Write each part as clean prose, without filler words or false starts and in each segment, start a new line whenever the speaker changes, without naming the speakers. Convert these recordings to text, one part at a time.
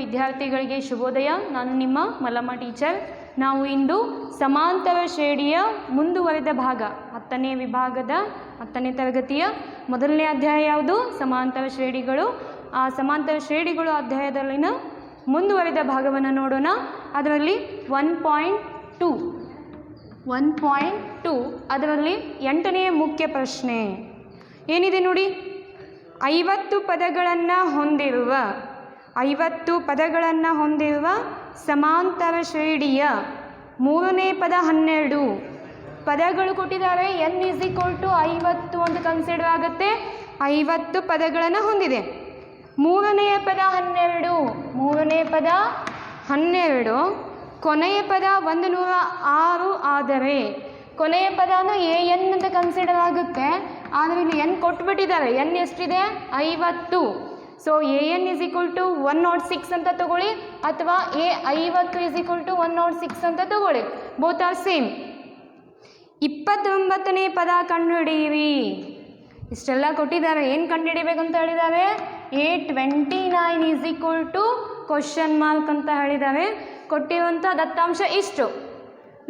ವಿದ್ಯಾರ್ಥಿಗಳಿಗೆ ಶುಭೋದಯ. ನಾನು ನಿಮ್ಮ ಮಲ್ಲಮ್ಮ ಟೀಚರ್. ನಾವು ಇಂದು ಸಮಾಂತರ ಶ್ರೇಣಿಯ ಮುಂದುವರೆದ ಭಾಗ 10ನೇ ವಿಭಾಗದ 10ನೇ ತರಗತಿಯ ಮೊದಲನೇ ಅಧ್ಯಾಯ ಯಾವುದು? ಸಮಾಂತರ ಶ್ರೇಣಿಗಳು. ಆ ಸಮಾಂತರ ಶ್ರೇಣಿಗಳು ಅಧ್ಯಾಯದಲ್ಲಿನ ಮುಂದುವರೆದ ಭಾಗವನ್ನು ನೋಡೋಣ. ಅದರಲ್ಲಿ 1.2 ಅದರಲ್ಲಿ 8ನೇ ಮುಖ್ಯ ಪ್ರಶ್ನೆ ಏನಿದೆ ನೋಡಿ. 50 ಪದಗಳನ್ನು ಹೊಂದಿರುವ ಸಮಾಂತರ ಶ್ರೇಣಿಯ ಮೂರನೇ ಪದ 12 ಪದಗಳು ಕೊಟ್ಟಿದ್ದಾರೆ. n = 50 ಅಂತ ಕನ್ಸಿಡರ್ ಆಗುತ್ತೆ. 50 ಪದಗಳನ್ನು ಹೊಂದಿದೆ. ಮೂರನೆಯ ಪದ 12 ಕೊನೆಯ ಪದ 106 ಆದರೆ ಕೊನೆಯ ಪದನ an ಅಂತ ಕನ್ಸಿಡರ್ ಆಗುತ್ತೆ. ಆದರೆ ಇಲ್ಲಿ n ಕೊಟ್ಬಿಟ್ಟಿದ್ದಾರೆ. n ಎಷ್ಟಿದೆ? 50. ಸೊ an = 106 ಅಂತ ತಗೊಳ್ಳಿ, ಅಥವಾ a 50 = 106 ಅಂತ ತಗೊಳ್ಳಿ. Both are same. 29ನೇ ಪದ ಕಂಡುಹಿಡಿಯಿರಿ. ಇಷ್ಟೆಲ್ಲ ಕೊಟ್ಟಿದ್ದಾರೆ. ಏನು ಕಂಡುಹಿಡಿಬೇಕಂತ ಹೇಳಿದ್ದಾರೆ? A29 ಕ್ವಶನ್ ಮಾರ್ಕ್ ಅಂತ ಹೇಳಿದ್ದಾರೆ. ಕೊಟ್ಟಿರುವಂಥ ದತ್ತಾಂಶ ಇಷ್ಟು.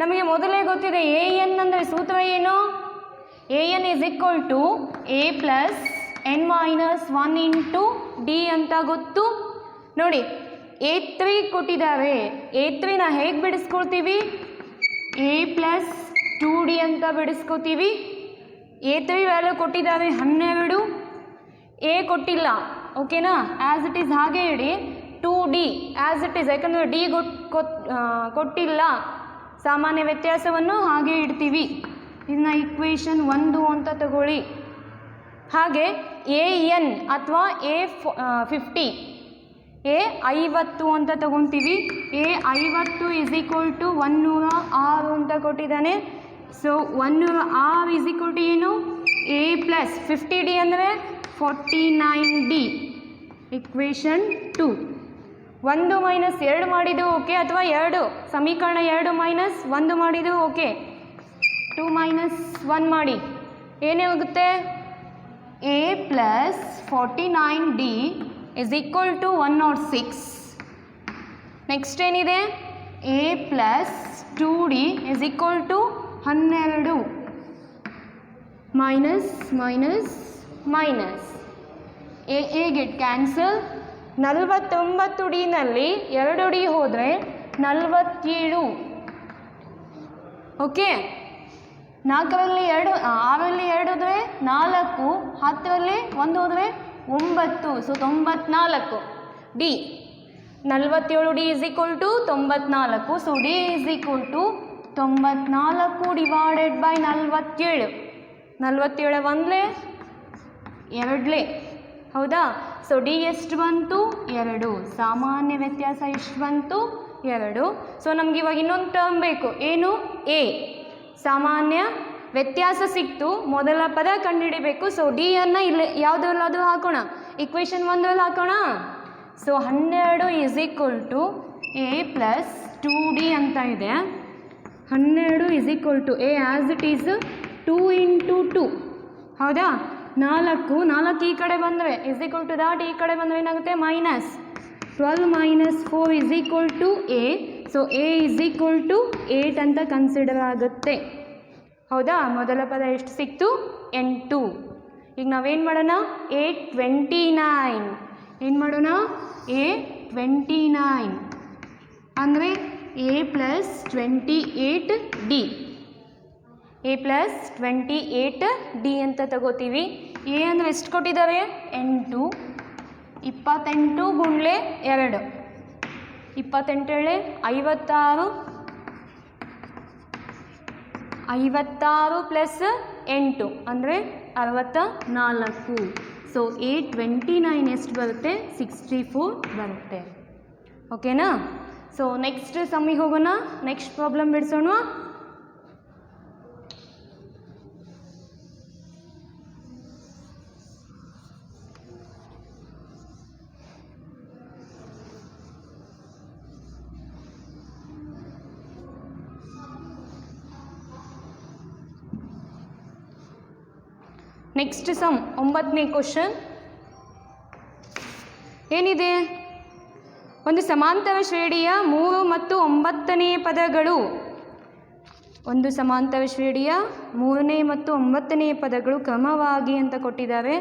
ನಮಗೆ ಮೊದಲೇ ಗೊತ್ತಿದೆ an ಅಂದರೆ ಸೂತ್ರ ಏನು? an = a + n - 1 × d ಅಂತ ಗೊತ್ತು. ನೋಡಿ, A3 ಕೊಟ್ಟಿದ್ದಾರೆ. A3ನ ಹೇಗೆ ಬಿಡಿಸ್ಕೊಳ್ತೀವಿ? a + 2d ಅಂತ ಬಿಡಿಸ್ಕೊತೀವಿ. A3 ವ್ಯಾಲ್ಯೂ ಕೊಟ್ಟಿದ್ದಾರೆ 12. a ಕೊಟ್ಟಿಲ್ಲ. ಓಕೆನಾ? ಆ್ಯಸ್ ಇಟ್ ಈಸ್ ಹಾಗೆ ಇಡಿ. 2d ಆ್ಯಸ್ ಇಟ್ ಈಸ್, ಯಾಕಂದರೆ d ಕೊಟ್ಟಿಲ್ಲ. ಸಾಮಾನ್ಯ ವ್ಯತ್ಯಾಸವನ್ನು ಹಾಗೆ ಇಡ್ತೀವಿ. ಇದನ್ನ ಈಕ್ವೇಷನ್ 1 ಅಂತ ತಗೊಳ್ಳಿ. ಹಾಗೆ an ಅಥವಾ A50 A50 ಅಂತ ತಗೊತೀವಿ. A50 = 106 ಅಂತ ಕೊಟ್ಟಿದ್ದಾನೆ. ಸೊ 106 ಏನು? a + 50d ಅಂದರೆ 49d. ಈಕ್ವೇಷನ್ 2. 1 - 2 ಮಾಡಿದ್ದು ಓಕೆ, ಅಥವಾ 2 ಸಮೀಕರಣ 2 - 1 ಮಾಡಿದ್ದು ಓಕೆ. 2 - 1 ಮಾಡಿ ಏನಾಗುತ್ತೆ? a + 49d = 106. ನೆಕ್ಸ್ಟ್ ಏನಿದೆ? a + 2d = 12 minus a get cancel. 49dನಲ್ಲಿ 2d ಹೋದರೆ 47. ಓಕೆ. 4ರಲ್ಲಿ 2, 6ರಲ್ಲಿ 2 ಹೋದರೆ 4, 10ರಲ್ಲಿ 1 ಹೋದರೆ 9. So 94. d 47d = 94. So d = 94/47. 47 ಒಂದ್ಲೆ 2ಲೆ, ಹೌದಾ? ಸೊ ಡಿ ಎಷ್ಟು ಬಂತು? 2. ಸಾಮಾನ್ಯ ವ್ಯತ್ಯಾಸ ಎಷ್ಟು ಬಂತು? 2. ಸೊ ನಮ್ಗೆ ಇವಾಗ ಇನ್ನೊಂದು ಟರ್ಮ್ ಬೇಕು. ಏನು? a ಸಾಮಾನ್ಯ ವ್ಯತ್ಯಾಸ ಸಿಕ್ತು. ಮೊದಲ ಪದ ಕಂಡುಹಿಡಿಬೇಕು. ಸೊ ಡಿ ಅನ್ನು ಇಲ್ಲಿ ಯಾವುದರಲ್ಲಾದರೂ ಹಾಕೋಣ. ಈಕ್ವೇಷನ್ 1ರಲ್ಲಿ ಹಾಕೋಣ. ಸೊ 12 = a + 2d ಅಂತ ಇದೆ. 12 = a ಆ್ಯಸ್ ಇಟ್ ಈಸ್ 2 × 2, ಹೌದಾ? 4 ಈ ಕಡೆ ಬಂದರೆ = ಈ ಕಡೆ ಬಂದರೆ ಏನಾಗುತ್ತೆ? -12 - 4 = a. ಸೊ a = 8 ಅಂತ ಕನ್ಸಿಡರ್ ಆಗುತ್ತೆ, ಹೌದಾ? ಮೊದಲ ಪದ ಎಷ್ಟು ಸಿಕ್ತು? 8. ಈಗ ನಾವೇನು ಮಾಡೋಣ? A29 ಏನು ಮಾಡೋಣ? A29 ಅಂದರೆ a + 28d. a + 28d ಅಂತ ತಗೋತೀವಿ. a ಅಂದರೆ ಎಷ್ಟು ಕೊಟ್ಟಿದ್ದಾರೆ? 8. 28 × 2 28 56. 56 + 8 ಅಂದರೆ 64. ಸೊ A29 ಎಷ್ಟು ಬರುತ್ತೆ? 64 ಬರುತ್ತೆ. ಓಕೆನಾ? ಸೊ ನೆಕ್ಸ್ಟ್ ಸಮ್ಮಿಗೆ ಹೋಗೋಣ. ನೆಕ್ಸ್ಟ್ ಪ್ರಾಬ್ಲಮ್ ಬಿಡಿಸೋಣ. ನೆಕ್ಸ್ಟ್ ಸಮ್ 9ನೇ ಕ್ವಶನ್ ಏನಿದೆ? ಒಂದು ಸಮಾಂತರ ಶ್ರೇಣಿಯ 3 ಮತ್ತು 9ನೇ ಪದಗಳು. ಒಂದು ಸಮಾಂತರ ಶ್ರೇಣಿಯ 3ನೇ ಮತ್ತು 9ನೇ ಪದಗಳು ಕ್ರಮವಾಗಿ ಅಂತ ಕೊಟ್ಟಿದ್ದಾರೆ.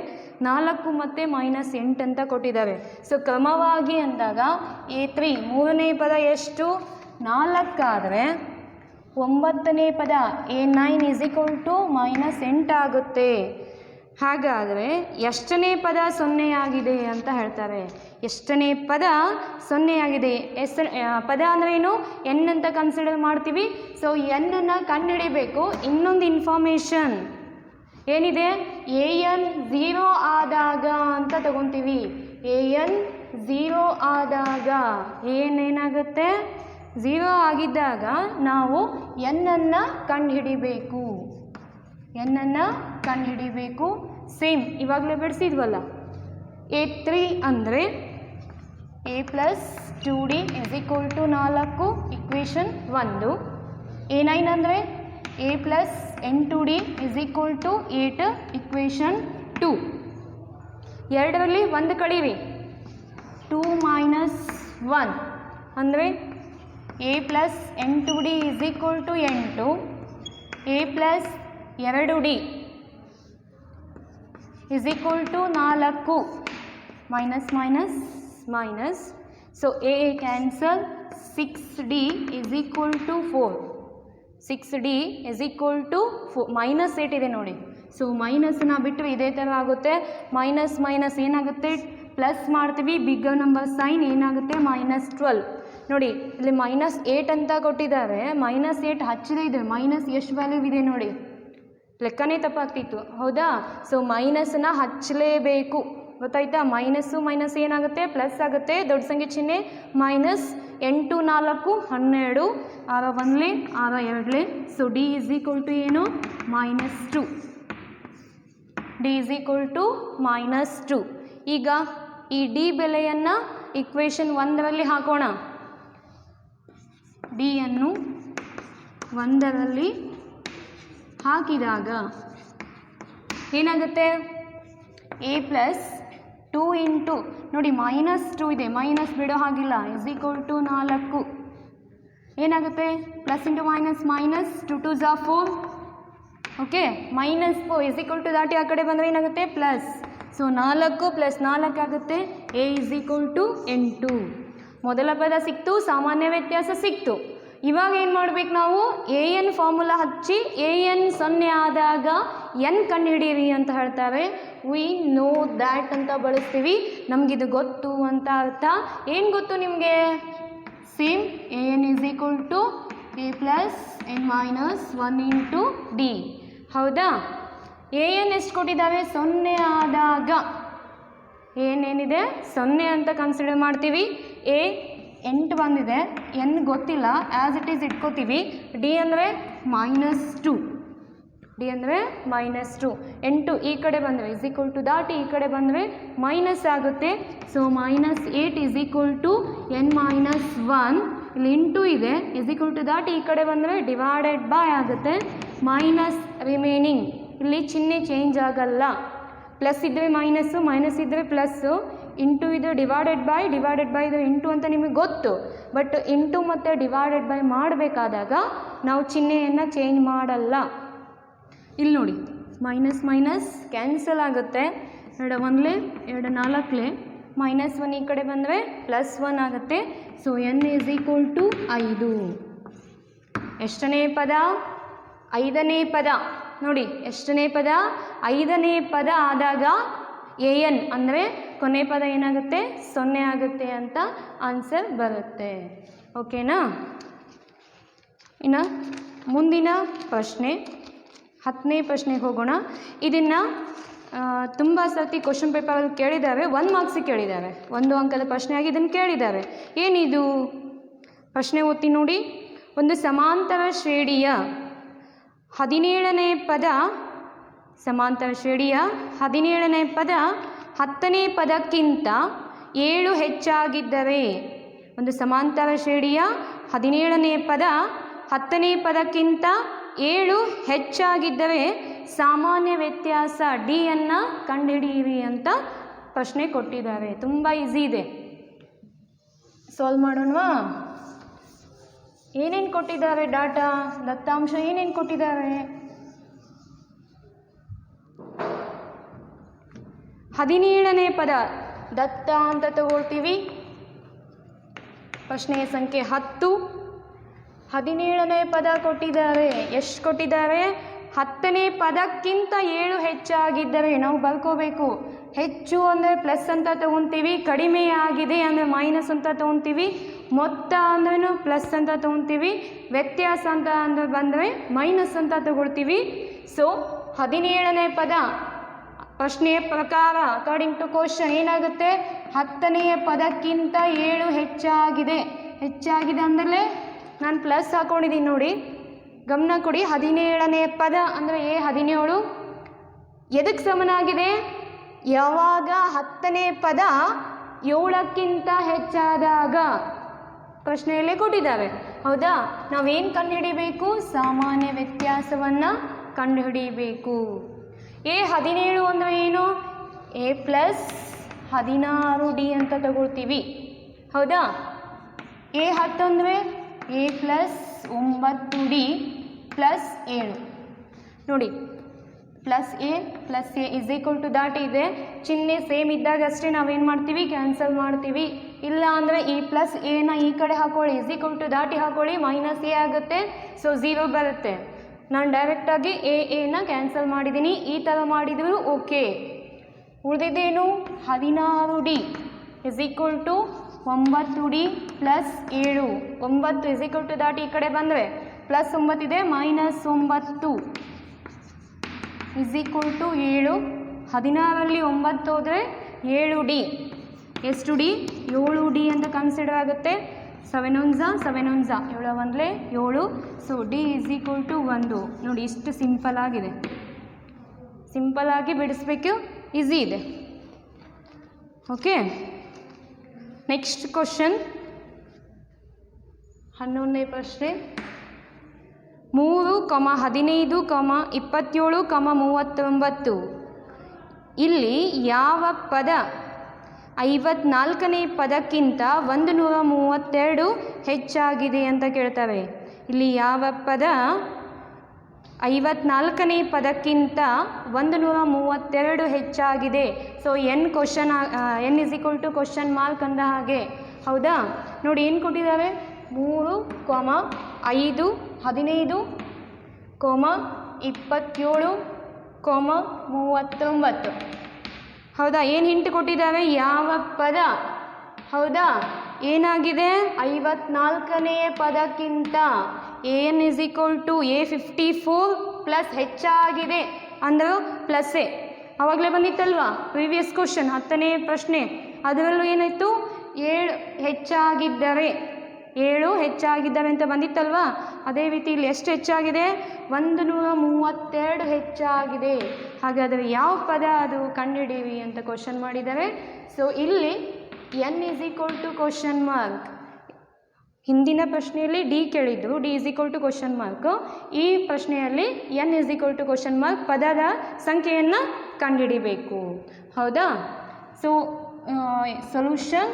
4 ಮತ್ತು -8 ಅಂತ ಕೊಟ್ಟಿದ್ದಾರೆ. ಸೊ ಕ್ರಮವಾಗಿ ಅಂದಾಗ A3 3ನೇ ಪದ ಎಷ್ಟು 4 ಆದರೆ 9ನೇ ಪದ A9 -8 ಆಗುತ್ತೆ. ಹಾಗಾದರೆ ಎಷ್ಟನೇ ಪದ 0 ಆಗಿದೆ ಅಂತ ಹೇಳ್ತಾರೆ. ಎಷ್ಟನೇ ಪದ 0 ಆಗಿದೆ. ಪದ ಅಂದರೆ ಏನು ಎನ್ ಅಂತ ಕನ್ಸಿಡರ್ ಮಾಡ್ತೀವಿ. ಸೊ ಎನ್ನನ್ನು ಕಂಡುಹಿಡಿಬೇಕು. ಇನ್ನೊಂದು ಇನ್ಫಾರ್ಮೇಷನ್ ಏನಿದೆ, AN 0 ಆದಾಗ ಅಂತ ತಗೊತೀವಿ. AN 0 ಆದಾಗ ಏನಾಗುತ್ತೆ, 0 ಆಗಿದ್ದಾಗ ನಾವು ಎನ್ನನ್ನು ಕಂಡುಹಿಡಿಬೇಕು. ಎನ್ನನ್ನು ಕಂಡುಹಿಡಿಬೇಕು. ಸೇಮ್ ಇವಾಗಲೇ ಬಿಡಿಸಿದ್ವಲ್ಲ. A3 ಅಂದರೆ A + 2D = 4 ಇಕ್ವೇಷನ್ 1. A9 ಅಂದರೆ A + N2D = 8 ಇಕ್ವೇಷನ್ 2. ಎರಡರಲ್ಲಿ ಒಂದು ಕಳೀರಿ. 2 - 1 ಅಂದರೆ A + N2D = 8. A + 2D = 4 - so A cancel. 6D = 4. 6D = -8 ಇದೆ ನೋಡಿ. ಸೊ ಮೈನಸ್ನ ಬಿಟ್ಟರೆ ಇದೇ ಥರ ಆಗುತ್ತೆ. ಮೈನಸ್ ಏನಾಗುತ್ತೆ, ಪ್ಲಸ್ ಮಾಡ್ತೀವಿ. ಬಿಗ್ಗರ್ ನಂಬರ್ ಸೈನ್ ಏನಾಗುತ್ತೆ -12 ನೋಡಿ. ಇಲ್ಲಿ -8 ಅಂತ ಕೊಟ್ಟಿದ್ದಾರೆ. -8 ಹಚ್ಚದೇ ಇದೆ. ಮೈನಸ್ ಎಷ್ಟು ವ್ಯಾಲ್ಯೂ ಇದೆ ನೋಡಿ, ಲೆಕ್ಕನೇ ತಪ್ಪಾಗ್ತಿತ್ತು ಹೌದಾ. ಸೊ ಮೈನಸ್ನ ಹಚ್ಚಲೇಬೇಕು, ಗೊತ್ತಾಯ್ತಾ. ಮೈನಸ್ ಏನಾಗುತ್ತೆ, ಪ್ಲಸ್ ಆಗುತ್ತೆ. ದೊಡ್ಡ ಸಂಖ್ಯೆ ಚಿಹ್ನೆ -8 4 12 6 1 6 2. ಸೊ D ಏನು -2. D -2. ಈಗ ಈ D ಬೆಲೆಯನ್ನು ಇಕ್ವೇಷನ್ 1ರಲ್ಲಿ ಹಾಕೋಣ. D ಅನ್ನು 1ರಲ್ಲಿ ಹಾಕಿದಾಗ ಏನಾಗುತ್ತೆ, A + 2 ಇಂಟು ನೋಡಿ -2 ಇದೆ, ಮೈನಸ್ ಬಿಡೋ ಹಾಗಿಲ್ಲ, = 4 ಏನಾಗುತ್ತೆ, ಪ್ಲಸ್ ಇಂಟು ಮೈನಸ್ 2 2 4. ಓಕೆ, -4 ದಾಟಿ ಆ ಕಡೆ ಬಂದರೆ ಏನಾಗುತ್ತೆ ಪ್ಲಸ್. ಸೊ 4 + 4 ಆಗುತ್ತೆ. A = 8. ಮೊದಲ ಪದ ಸಿಕ್ತು, ಸಾಮಾನ್ಯ ವ್ಯತ್ಯಾಸ ಸಿಕ್ತು. ಇವಾಗ ಏನು ಮಾಡ್ಬೇಕು ನಾವು, AN ಫಾರ್ಮುಲಾ ಹಚ್ಚಿ AN 0 ಆದಾಗ N ಕಂಡುಹಿಡಿಯಿರಿ ಅಂತ ಹೇಳ್ತಾರೆ. ವಿ ನೋ ದ್ಯಾಟ್ ಅಂತ ಬಳಸ್ತೀವಿ. ನಮಗಿದು ಗೊತ್ತು ಅಂತ ಅರ್ಥ. ಏನು ಗೊತ್ತು ನಿಮಗೆ, same AN = A + N - 1 × D ಹೌದಾ. AN ಎಷ್ಟು ಕೊಟ್ಟಿದ್ದಾವೆ, 0 ಆದಾಗ ಏನೇನಿದೆ 0 ಅಂತ ಕನ್ಸಿಡರ್ ಮಾಡ್ತೀವಿ. A 8 ಬಂದಿದೆ, N ಗೊತ್ತಿಲ್ಲ, ಆ್ಯಸ್ ಇಟ್ ಈಸ್ ಇಟ್ಕೋತೀವಿ. D ಅಂದರೆ -2. D ಅಂದರೆ -2. 8 ಈ ಕಡೆ ಬಂದರೆ = ದಾಟಿ ಈ ಕಡೆ ಬಂದರೆ ಮೈನಸ್ ಆಗುತ್ತೆ. So -8 = N - 1. ಇಲ್ಲಿ ಇಂಟು ಇದೆ, = ದಾಟಿ ಈ ಕಡೆ ಬಂದರೆ ಡಿವೈಡೆಡ್ ಬೈ ಆಗುತ್ತೆ. ಮೈನಸ್ ರಿಮೈನಿಂಗ್, ಇಲ್ಲಿ ಚಿಹ್ನೆ ಚೇಂಜ್ ಆಗಲ್ಲ. ಪ್ಲಸ್ ಇದ್ದರೆ ಮೈನಸ್ ಇದ್ದರೆ ಪ್ಲಸ್ಸು, ಇಂಟು ಇದು ಡಿವೈಡೆಡ್ ಬೈ ಇದು ಇಂಟು ಅಂತ ನಿಮಗೆ ಗೊತ್ತು. ಬಟ್ ಇಂಟು ಮತ್ತು ಡಿವೈಡೆಡ್ ಬೈ ಮಾಡಬೇಕಾದಾಗ ನಾವು ಚಿಹ್ನೆಯನ್ನು ಚೇಂಜ್ ಮಾಡಲ್ಲ. ಇಲ್ಲಿ ನೋಡಿ ಮೈನಸ್ ಕ್ಯಾನ್ಸಲ್ ಆಗುತ್ತೆ. 2 1 2 4 -1 ಈ ಕಡೆ ಬಂದರೆ +1 ಆಗುತ್ತೆ. So N = 5. ಎಷ್ಟನೇ ಪದ, 5ನೇ ಪದ ನೋಡಿ. ಎಷ್ಟನೇ ಪದ, 5ನೇ ಪದ ಆದಾಗ AN ಅಂದರೆ ಕೊನೆ ಪದ ಏನಾಗುತ್ತೆ, 0 ಆಗುತ್ತೆ ಅಂತ ಆನ್ಸರ್ ಬರುತ್ತೆ. ಓಕೆನಾ. ಇನ್ನು ಮುಂದಿನ ಪ್ರಶ್ನೆ 10ನೇ ಪ್ರಶ್ನೆಗೆ ಹೋಗೋಣ. ಇದನ್ನು ತುಂಬ ಸರ್ತಿ ಕ್ವಶನ್ ಪೇಪರಲ್ಲಿ ಕೇಳಿದ್ದಾರೆ, 1 ಮಾರ್ಕ್ಸಿಗೆ ಕೇಳಿದ್ದಾರೆ. 1 ಅಂಕದ ಪ್ರಶ್ನೆಯಾಗಿ ಇದನ್ನು ಕೇಳಿದ್ದಾರೆ. ಏನಿದು ಪ್ರಶ್ನೆ ಓದ್ತಿ ನೋಡಿ. ಒಂದು ಸಮಾಂತರ ಶ್ರೇಣಿಯ 17ನೇ ಪದ, ಸಮಾಂತರ ಶ್ರೇಣಿಯ 17ನೇ ಪದ 10ನೇ ಪದಕ್ಕಿಂತ 7 ಹೆಚ್ಚಾಗಿದ್ದರೆ, ಒಂದು ಸಮಾಂತರ ಶ್ರೇಣಿಯ 17ನೇ ಪದ 10ನೇ ಪದಕ್ಕಿಂತ 7 ಹೆಚ್ಚಾಗಿದ್ದರೆ ಸಾಮಾನ್ಯ ವ್ಯತ್ಯಾಸ D ಅನ್ನು ಕಂಡುಹಿಡಿಯಿರಿ ಅಂತ ಪ್ರಶ್ನೆ ಕೊಟ್ಟಿದ್ದಾರೆ. ತುಂಬ ಈಸಿ ಇದೆ. ಸಾಲ್ವ್ ಮಾಡೋಣವಾ? ಏನೇನು ಕೊಟ್ಟಿದ್ದಾರೆ ಡಾಟಾ, ದತ್ತಾಂಶ ಏನೇನು ಕೊಟ್ಟಿದ್ದಾರೆ? 17ನೇ ಪದ ದತ್ತ ಅಂತ ತಗೊಳ್ತೀವಿ. ಪ್ರಶ್ನೆ ಸಂಖ್ಯೆ 10. 17ನೇ ಪದ ಕೊಟ್ಟಿದ್ದಾರೆ. ಎಷ್ಟು ಕೊಟ್ಟಿದ್ದಾರೆ? 10ನೇ ಪದಕ್ಕಿಂತ 7 ಹೆಚ್ಚಾಗಿದ್ದರೆ ನಾವು ಬರ್ಕೋಬೇಕು. ಹೆಚ್ಚು ಅಂದರೆ ಪ್ಲಸ್ ಅಂತ ತಗೊತೀವಿ, ಕಡಿಮೆ ಆಗಿದೆ ಅಂದರೆ ಮೈನಸ್ ಅಂತ ತಗೊತೀವಿ, ಮೊತ್ತ ಅಂದ್ರೂ ಪ್ಲಸ್ ಅಂತ ತಗೊತೀವಿ, ವ್ಯತ್ಯಾಸ ಅಂತ ಅಂದ್ರೆ ಬಂದರೆ ಮೈನಸ್ ಅಂತ ತಗೊಳ್ತೀವಿ. ಸೊ 17ನೇ ಪದ ಪ್ರಶ್ನೆಯ ಪ್ರಕಾರ ಅಕಾರ್ಡಿಂಗ್ ಟು ಕ್ವಶನ್ ಏನಾಗುತ್ತೆ? 10ನೇ ಪದಕ್ಕಿಂತ 7 ಹೆಚ್ಚಾಗಿದೆ. ಹೆಚ್ಚಾಗಿದೆ ಅಂದರೆ ನಾನು ಪ್ಲಸ್ ಹಾಕೊಂಡಿದ್ದೀನಿ ನೋಡಿ, ಗಮನ ಕೊಡಿ. 17ನೇ ಪದ ಅಂದರೆ 17 ಎದಕ್ಕೆ ಸಮನಾಗಿದೆ? ಯಾವಾಗ 10ನೇ ಪದ 7ಕ್ಕಿಂತ ಹೆಚ್ಚಾದಾಗ ಪ್ರಶ್ನೆಯಲ್ಲೇ ಕೊಟ್ಟಿದ್ದಾರೆ. ಹೌದಾ? ನಾವೇನು ಕಂಡುಹಿಡಿಬೇಕು? ಸಾಮಾನ್ಯ ವ್ಯತ್ಯಾಸವನ್ನು ಕಂಡುಹಿಡಿಯಬೇಕು. 17 ಅಂದರೆ ಏನು? a ಪ್ಲಸ್ 16d ಅಂತ ತಗೊಳ್ತೀವಿ. ಹೌದಾ? a10 ಅಂದರೆ a ಪ್ಲಸ್ 9d ಪ್ಲಸ್ 7. ನೋಡಿ, plus A is equal to ದಾಟ್ ಇದೆ. ಚಿಹ್ನೆ ಸೇಮ್ ಇದ್ದಾಗ ಅಷ್ಟೇ ನಾವೇನು ಮಾಡ್ತೀವಿ? ಕ್ಯಾನ್ಸಲ್ ಮಾಡ್ತೀವಿ. ಇಲ್ಲ ಅಂದರೆ ಈ ಪ್ಲಸ್ ಎನ ಈ ಕಡೆ ಹಾಕೊಳ್ಳಿ, ಇಸ್ ಈಕ್ವಲ್ ಟು ದಾಟಿ ಹಾಕೊಳ್ಳಿ, ಮೈನಸ್ ಎ ಆಗುತ್ತೆ. ಸೊ 0 ಬರುತ್ತೆ. ನಾನು ಡೈರೆಕ್ಟಾಗಿ ಎನ ಕ್ಯಾನ್ಸಲ್ ಮಾಡಿದ್ದೀನಿ. ಈ ಥರ ಮಾಡಿದರೂ ಓಕೆ. ಉಳಿದಿದ್ದೇನು? 16d is equal to 9d plus 7. 9 is equal to ದಾಟಿ ಈ ಕಡೆ ಬಂದರೆ ಪ್ಲಸ್ 9 ಇದೆ, ಮೈನಸ್ 9 ಇಸ್ ಈಕ್ವಲ್ ಟು 7. 16ರಲ್ಲಿ 9 ಹೋದರೆ 7d. ಎಷ್ಟು ಡಿ? 7d ಅಂತ ಕನ್ಸಿಡರ್ ಆಗುತ್ತೆ. 7 1 7 1 7. So D is equal to 1. ನೋಡಿ, ಇಷ್ಟು ಸಿಂಪಲ್ ಆಗಿದೆ. ಸಿಂಪಲ್ ಆಗಿ ಬಿಡಿಸ್ಬೇಕು, ಈಸಿ ಇದೆ. ಓಕೆ, ನೆಕ್ಸ್ಟ್ ಕ್ವಶನ್ 11ನೇ ಪ್ರಶ್ನೆ. 3, 15, 27, 39 ಇಲ್ಲಿ ಯಾವ ಪದ 54ನೇ ಪದಕ್ಕಿಂತ 132 ಹೆಚ್ಚಾಗಿದೆ ಅಂತ ಕೇಳ್ತವೆ. ಇಲ್ಲಿ ಯಾವ ಪದ 54ನೇ ಪದಕ್ಕಿಂತ 132 ಹೆಚ್ಚಾಗಿದೆ? So N is equal to question mark ಅಂದ ಹಾಗೆ. ಹೌದಾ? ನೋಡಿ, ಏನು ಕೊಟ್ಟಿದ್ದಾರೆ? 3, 5, 15, 27, 39. ಹೌದಾ? ಏನು ಹಿಂಟ್ ಕೊಟ್ಟಿದ್ದಾರೆ? ಯಾವ ಪದ? ಹೌದಾ? ಏನಾಗಿದೆ? 54ನೇ ಪದಕ್ಕಿಂತ N is equal to A54 plus ಹೆಚ್ಚಾಗಿದೆ ಅಂದರೂ ಪ್ಲಸ್ಸೇ. ಆವಾಗಲೇ ಬಂದಿತ್ತಲ್ವಾ ಪ್ರೀವಿಯಸ್ ಕ್ವಶನ್ 10ನೇ ಪ್ರಶ್ನೆ, ಅದರಲ್ಲೂ ಏನಾಯಿತು? 7 ಹೆಚ್ಚಾಗಿದ್ದರೆ ಅಂತ ಬಂದಿತ್ತಲ್ವಾ? ಅದೇ ರೀತಿ ಇಲ್ಲಿ ಎಷ್ಟು ಹೆಚ್ಚಾಗಿದೆ? 132 ಹೆಚ್ಚಾಗಿದೆ. ಹಾಗಾದರೆ ಯಾವ ಪದ ಅದು ಕಂಡುಹಿಡಿಯಿರಿ ಅಂತ ಕ್ವಶನ್ ಮಾಡಿದ್ದಾರೆ. ಸೊ ಇಲ್ಲಿ N is equal to question mark. ಹಿಂದಿನ ಪ್ರಶ್ನೆಯಲ್ಲಿ ಡಿ ಕೇಳಿದ್ದು, D is equal to question mark. ಈ ಪ್ರಶ್ನೆಯಲ್ಲಿ N is equal to question mark. ಪದದ ಸಂಖ್ಯೆಯನ್ನು ಕಂಡುಹಿಡಿಬೇಕು. ಹೌದಾ? So solution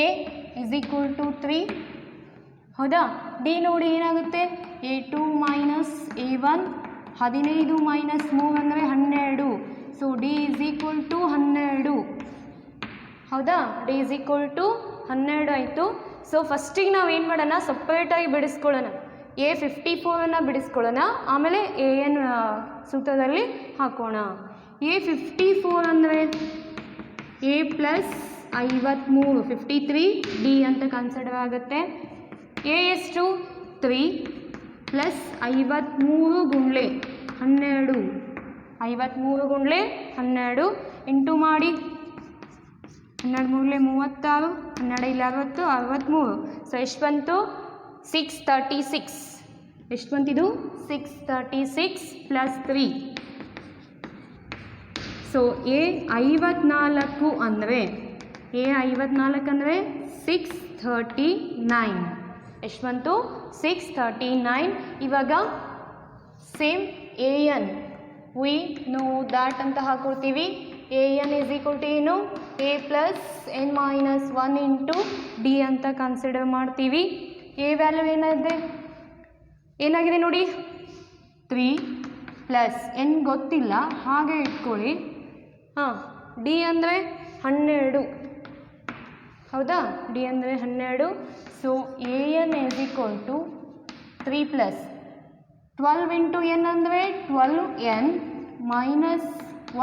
A is equal to 3. ಹೌದಾ? ಡಿ ನೋಡಿ ಏನಾಗುತ್ತೆ? A2 minus A1. 15 ಮೈನಸ್ 3 ಅಂದರೆ 12. So D is equal to 12. ಹೌದಾ? ಡಿ ಇಸ್ ಈಕ್ವಲ್ ಟು 12 ಆಯಿತು. ಸೊ ಫಸ್ಟಿಗೆ ನಾವು ಏನು ಮಾಡೋಣ? ಸಪ್ರೇಟಾಗಿ ಬಿಡಿಸ್ಕೊಳ್ಳೋಣ. A54 ಬಿಡಿಸ್ಕೊಳ್ಳೋಣ, ಆಮೇಲೆ AN ಸೂತ್ರದಲ್ಲಿ ಹಾಕೋಣ. A54 ಅಂದರೆ A ಪ್ಲಸ್ 53 53D ಅಂತ ಕನ್ಸಿಡರ್ ಆಗುತ್ತೆ. A ಎಷ್ಟು? 3 ಪ್ಲಸ್ 53 ಗುಂಡ್ಲೆ 12. 53 ಗುಂಡ್ಲೆ 12 ಇಂಟು ಮಾಡಿ. 12 ಮೂರಲೆ 36, 12 ಇಲ್ಲಿ 60, 63. ಸೊ ಎಷ್ಟು ಬಂತು? 636. ಎಷ್ಟು ಬಂತಿದು? 636 ಪ್ಲಸ್ 3. ಸೊ A54 ಅಂದರೆ 639. ಎಷ್ಟು ಬಂತು? 639. ಇವಾಗ same AN we know that ಅಂತ ಹಾಕೊಳ್ತೀವಿ. A N is equal to ಏನು A plus N minus 1 into D ಅಂತ ಕನ್ಸಿಡರ್ ಮಾಡ್ತೀವಿ. ಎ ವ್ಯಾಲ್ಯೂ ಏನಾಗಿದೆ ನೋಡಿ 3 ಪ್ಲಸ್ ಎನ್ ಗೊತ್ತಿಲ್ಲ ಹಾಗೆ ಇಟ್ಕೊಳ್ಳಿ. ಹಾಂ, ಡಿ ಅಂದರೆ 12, ಹೌದಾ? ಡಿ ಅಂದರೆ 12. So A N is equal to 3 plus 12 into N ಅಂದರೆ 12n ಮೈನಸ್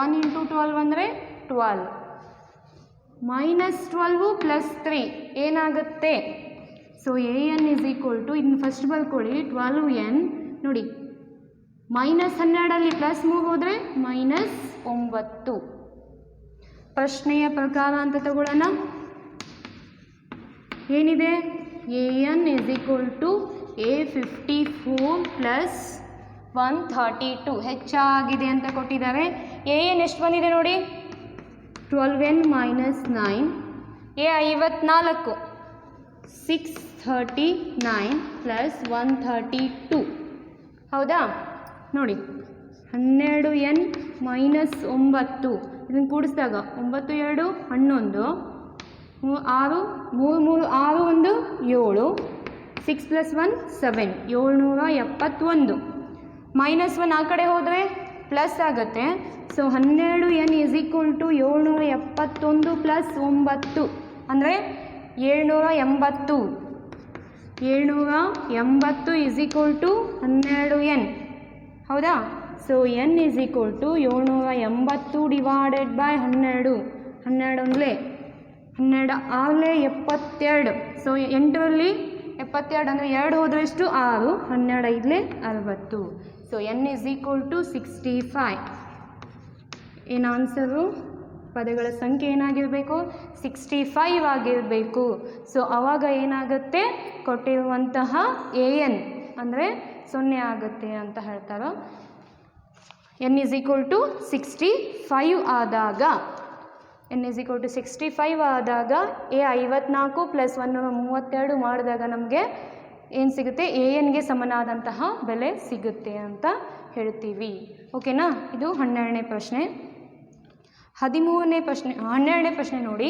1 ಇಂಟು 12 ಅಂದರೆ 12 ಮೈನಸ್ 12 ಪ್ಲಸ್ 3 ಏನಾಗುತ್ತೆ? So A N is equal to ಇನ್ನು ಫಸ್ಟ್ ಬರ್ಕೊಳ್ಳಿ 12n ನೋಡಿ, ಮೈನಸ್ 12ಅಲ್ಲಿ ಪ್ಲಸ್ 3 ಹೋದರೆ ಮೈನಸ್ 9. ಪ್ರಶ್ನೆಯ ಪ್ರಕಾರ ಅಂತ ತಗೊಳ್ಳೋಣ. ಏನಿದೆ? A N is equal to A 54 plus 132 ಹೆಚ್ಚಾಗಿದೆ ಅಂತ ಕೊಟ್ಟಿದ್ದಾರೆ. ಎ ಎನ್ ಎಷ್ಟು ಬಂದಿದೆ ನೋಡಿ 12n ಮೈನಸ್ 9, ಎ 54 639 ಪ್ಲಸ್ 132, ಹೌದಾ? ನೋಡಿ 12n ಮೈನಸ್ 9 ಇದನ್ನು ಕೂಡಿಸಿದಾಗ 9 2 11 6 3 6 1 7 6 ಪ್ಲಸ್ 1 7 771 ಮೈನಸ್ 1 ಆ ಕಡೆ ಹೋದರೆ ಪ್ಲಸ್ ಆಗುತ್ತೆ. So 12n is equal to 771 plus 9 ಅಂದರೆ 780. 780 ಇಸ್ ಈಕ್ವಲ್ ಟು 12n, ಹೌದಾ? So N is equal to 780 divided by 12. 12 ಒಂದಲೇ 12 ಆಗಲೇ 72. ಸೊ 8ರಲ್ಲಿ 72 ಅಂದರೆ 2 ಹೋದರೆ ಎಷ್ಟು 6, 12 5ಲೇ 60. So N is equal to 65. ಏನು ಆನ್ಸರು? ಪದಗಳ ಸಂಖ್ಯೆ ಏನಾಗಿರಬೇಕು 65 ಆಗಿರಬೇಕು. ಸೊ ಆವಾಗ ಏನಾಗುತ್ತೆ? ಕೊಟ್ಟಿರುವಂತಹ ಎ ಎನ್ ಅಂದರೆ 0 ಆಗುತ್ತೆ ಅಂತ ಹೇಳ್ತಾರೆ. ಎನ್ ಇಸ್ ಈಕ್ವಲ್ ಟು 65 ಆದಾಗ ಎನ್ ಇಸ್ ಈಕ್ವಲ್ ಟು 65 ಆದಾಗ ಎ 54 ಪ್ಲಸ್ 132 ಮಾಡಿದಾಗ ನಮಗೆ ಏನು ಸಿಗುತ್ತೆ? ಎ ಎನ್ಗೆ ಸಮನಾದಂತಹ ಬೆಲೆ ಸಿಗುತ್ತೆ ಅಂತ ಹೇಳ್ತೀವಿ. ಓಕೆನಾ? ಇದು 12ನೇ ಪ್ರಶ್ನೆ. 12ನೇ ಪ್ರಶ್ನೆ ನೋಡಿ.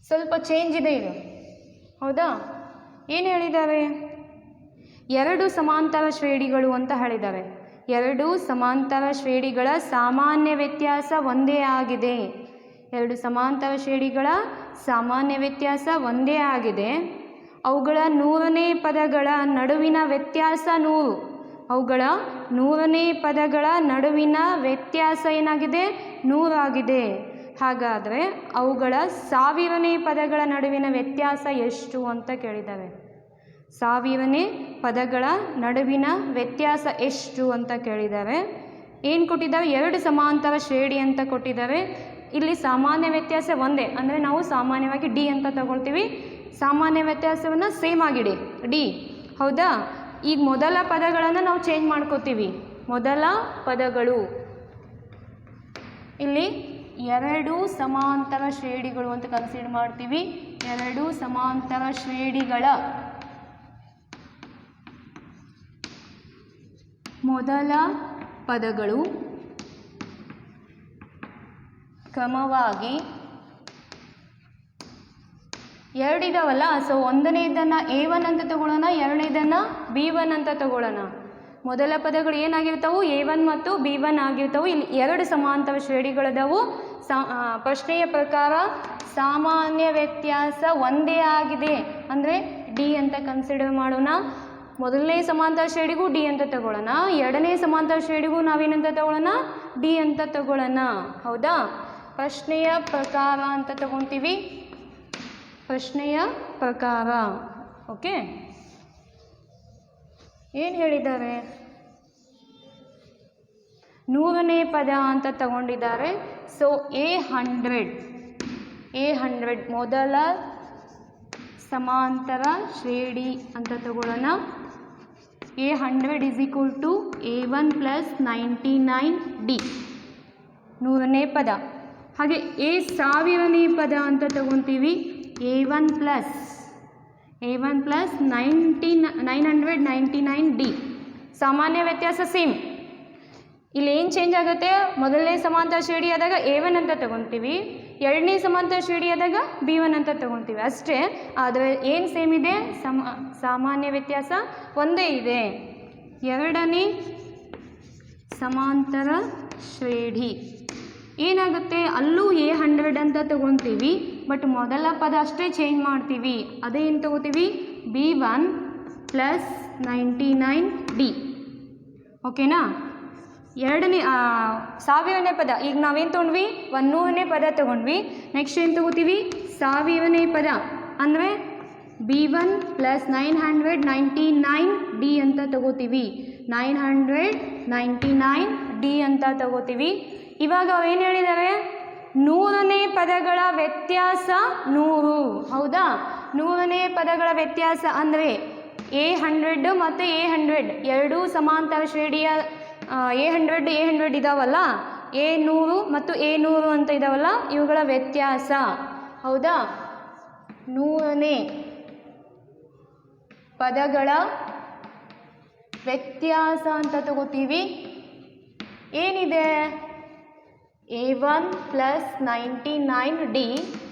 ಸ್ವಲ್ಪ ಚೇಂಜ್ ಇದೆ ಇದು, ಹೌದಾ? ಏನು ಹೇಳಿದ್ದಾರೆ? 2 ಸಮಾಂತರ ಶ್ರೇಣಿಗಳು ಅಂತ ಹೇಳಿದ್ದಾರೆ. 2 ಸಮಾಂತರ ಶ್ರೇಣಿಗಳ ಸಾಮಾನ್ಯ ವ್ಯತ್ಯಾಸ ಒಂದೇ ಆಗಿದೆ. 2 ಸಮಾಂತರ ಶ್ರೇಣಿಗಳ ಸಾಮಾನ್ಯ ವ್ಯತ್ಯಾಸ ಒಂದೇ ಆಗಿದೆ. ಅವುಗಳ 100ನೇ ಪದಗಳ ನಡುವಿನ ವ್ಯತ್ಯಾಸ 100. ಅವುಗಳ 100ನೇ ಪದಗಳ ನಡುವಿನ ವ್ಯತ್ಯಾಸ ಏನಾಗಿದೆ? 100 ಆಗಿದೆ. ಹಾಗಾದರೆ ಅವುಗಳ 1000ನೇ ಪದಗಳ ನಡುವಿನ ವ್ಯತ್ಯಾಸ ಎಷ್ಟು ಅಂತ ಕೇಳಿದ್ದಾರೆ. 1000ನೇ ಪದಗಳ ನಡುವಿನ ವ್ಯತ್ಯಾಸ ಎಷ್ಟು ಅಂತ ಕೇಳಿದ್ದಾರೆ. ಏನು ಕೊಟ್ಟಿದ್ದಾರೆ? 2 ಸಮಾಂತರ ಶ್ರೇಣಿ ಅಂತ ಕೊಟ್ಟಿದ್ದಾರೆ. ಇಲ್ಲಿ ಸಾಮಾನ್ಯ ವ್ಯತ್ಯಾಸ ಒಂದೇ, ಅಂದರೆ ನಾವು ಸಾಮಾನ್ಯವಾಗಿ ಡಿ ಅಂತ ತಗೊಳ್ತೀವಿ. ಸಾಮಾನ್ಯ ವ್ಯತ್ಯಾಸವನ್ನು ಸೇಮ್ ಆಗಿಡಿ ಡಿ, ಹೌದಾ? ಈಗ ಮೊದಲ ಪದಗಳನ್ನು ನಾವು ಚೇಂಜ್ ಮಾಡ್ಕೋತೀವಿ. ಮೊದಲ ಪದಗಳು ಇಲ್ಲಿ 2 ಸಮಾಂತರ ಶ್ರೇಣಿಗಳು ಅಂತ ಕನ್ಸಿಡರ್ ಮಾಡ್ತೀವಿ. 2 ಸಮಾಂತರ ಶ್ರೇಣಿಗಳ ಮೊದಲ ಪದಗಳು ಕ್ರಮವಾಗಿ 2 ಇದಾವಲ್ಲ. ಸೊ ಒಂದನೇದನ್ನು A1 ಅಂತ ತಗೊಳ್ಳೋಣ, ಎರಡನೇದನ್ನು B1 ಅಂತ ತಗೊಳ್ಳೋಣ. ಮೊದಲ ಪದಗಳು ಏನಾಗಿರ್ತಾವು? A1 ಮತ್ತು B1 ಆಗಿರ್ತಾವು. ಇಲ್ಲಿ 2 ಸಮಾಂತರ ಶ್ರೇಣಿಗಳಿದಾವು. ಪ್ರಶ್ನೆಯ ಪ್ರಕಾರ ಸಾಮಾನ್ಯ ವ್ಯತ್ಯಾಸ ಒಂದೇ ಆಗಿದೆ ಅಂದರೆ ಡಿ ಅಂತ ಕನ್ಸಿಡರ್ ಮಾಡೋಣ. ಮೊದಲನೇ ಸಮಾಂತರ ಶ್ರೇಣಿಗೂ ಡಿ ಅಂತ ತಗೊಳ್ಳೋಣ, ಎರಡನೇ ಸಮಾಂತರ ಶ್ರೇಣಿಗೂ ನಾವೇನಂತ ತಗೊಳ್ಳೋಣ? ಡಿ ಅಂತ ತಗೊಳ್ಳೋಣ, ಹೌದಾ? ಪ್ರಶ್ನೆಯ ಪ್ರಕಾರ ಅಂತ ತಗೊಳ್ತೀವಿ. ಪ್ರಶ್ನೆಯ ಪ್ರಕಾರ ಓಕೆ. ಏನು ಹೇಳಿದ್ದಾರೆ? 100ನೇ ಪದ ಅಂತ ತಗೊಂಡಿದ್ದಾರೆ. ಸೊ A100 ಮೊದಲ ಸಮಾಂತರ ಶ್ರೇಣಿ ಅಂತ ತಗೊಳ್ಳೋಣ. A100 is equal to A1 plus 99D 100ನೇ ಪದ. ಹಾಗೆ A1000ನೇ ಪದ ಅಂತ ತಗೊತೀವಿ. A1 ಪ್ಲಸ್ 999D ಸಾಮಾನ್ಯ ವ್ಯತ್ಯಾಸ ಸೇಮ್. ಇಲ್ಲಿ ಏನು ಚೇಂಜ್ ಆಗುತ್ತೆ, ಮೊದಲನೇ ಸಮಾಂತರ ಶ್ರೇಣಿ ಆದಾಗ A1 ಅಂತ ತಗೊತೀವಿ, ಎರಡನೇ ಸಮಾಂತರ ಶ್ರೇಣಿ ಆದಾಗ B1 ಅಂತ ತಗೊತೀವಿ ಅಷ್ಟೇ. ಆದರೆ ಏನು ಸೇಮ್ ಇದೆ, ಸಾಮಾನ್ಯ ವ್ಯತ್ಯಾಸ ಒಂದೇ ಇದೆ. ಎರಡನೇ ಸಮಾಂತರ ಶ್ರೇಣಿ ಏನಾಗುತ್ತೆ, ಅಲ್ಲೂ A100 ಅಂತ ತಗೊತೀವಿ, ಬಟ್ ಮೊದಲ ಪದ ಅಷ್ಟೇ ಚೇಂಜ್ ಮಾಡ್ತೀವಿ. ಅದೇನು ತಗೋತೀವಿ, B1 ಪ್ಲಸ್ 99D. ಓಕೆನಾ. ಎರಡನೇ ಸಾವಿರನೇ ಪದ, ಈಗ ನಾವೇನು ತೊಗೊಂಡ್ವಿ, 100ನೇ ಪದ ತೊಗೊಂಡ್ವಿ. ನೆಕ್ಸ್ಟ್ ಏನು ತಗೋತೀವಿ, ಸಾವಿರನೇ ಪದ ಅಂದರೆ B1 ಪ್ಲಸ್ 999D ಅಂತ ತಗೋತೀವಿ. 999D ಅಂತ ತಗೋತೀವಿ. ಇವಾಗ ಅವೇನು ಹೇಳಿದ್ದಾರೆ, 100ನೇ ಪದಗಳ ವ್ಯತ್ಯಾಸ 100. ಹೌದಾ, 100ನೇ ಪದಗಳ ವ್ಯತ್ಯಾಸ ಅಂದರೆ A100 ಮತ್ತು A100 ಎರಡೂ ಸಮಾಂತರ ಶ್ರೇಣಿಯ A100 ಇದಾವಲ್ಲ, A100 ಮತ್ತು A100 ಅಂತ ಇದಾವಲ್ಲ, ಇವುಗಳ ವ್ಯತ್ಯಾಸ. ಹೌದಾ, 100ನೇ ಪದಗಳ ವ್ಯತ್ಯಾಸ ಅಂತ ತಗೋತೀವಿ. ಏನಿದೆ, A1 ಪ್ಲಸ್ 99D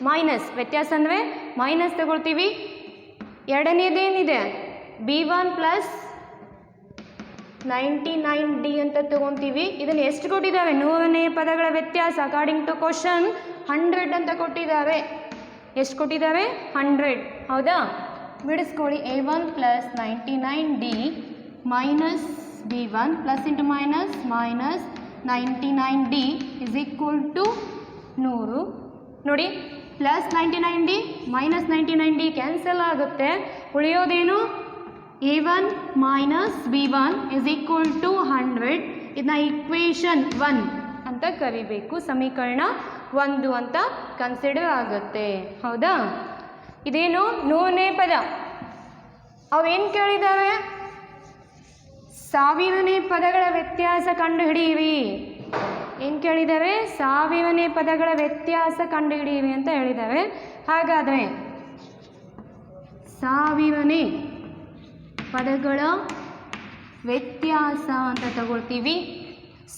ಮೈನಸ್, ವ್ಯತ್ಯಾಸ ಅಂದರೆ ಮೈನಸ್ ತಗೊಳ್ತೀವಿ. ಎರಡನೇದೇನಿದೆ, B1 ಪ್ಲಸ್ 99D ಅಂತ ತಗೊತೀವಿ. ಇದನ್ನು ಎಷ್ಟು ಕೊಟ್ಟಿದ್ದಾರೆ, 100ನೇ ಪದಗಳ ವ್ಯತ್ಯಾಸ ಅಕಾರ್ಡಿಂಗ್ ಟು ಕ್ವಶನ್ 100 ಅಂತ ಕೊಟ್ಟಿದ್ದಾರೆ. ಎಷ್ಟು ಕೊಟ್ಟಿದ್ದಾರೆ, 100. ಹೌದಾ, ಬಿಡಿಸ್ಕೊಳ್ಳಿ. A1 plus 99D minus B1 plus into minus minus 99D is equal to 100. ನೋಡಿ, plus 99D minus 99D cancel ಆಗುತ್ತೆ. ಉಳಿಯೋದೇನು, A1 minus B1 is equal to 100. ಇದನ್ನ ಇಕ್ವೇಷನ್ 1 ಅಂತ ಕರಿಬೇಕು, ಸಮೀಕರಣ 1 ಅಂತ ಕನ್ಸಿಡರ್ ಆಗುತ್ತೆ. ಹೌದಾ, ಇದೇನು 100ನೇ ಪದ. ಅವೇನು ಕೇಳಿದ್ದಾವೆ, ಸಾವಿರನೇ ಪದಗಳ ವ್ಯತ್ಯಾಸ ಕಂಡುಹಿಡಿಯಿರಿ. ಏನು ಕೇಳಿದ್ದಾರೆ, ಸಾವಿರನೇ ಪದಗಳ ವ್ಯತ್ಯಾಸ ಕಂಡುಹಿಡಿಯಿರಿ ಅಂತ ಹೇಳಿದ್ದಾರೆ. ಹಾಗಾದರೆ ಸಾವಿರನೇ ಪದಗಳ ವ್ಯತ್ಯಾಸ ಅಂತ ತಗೊಳ್ತೀವಿ.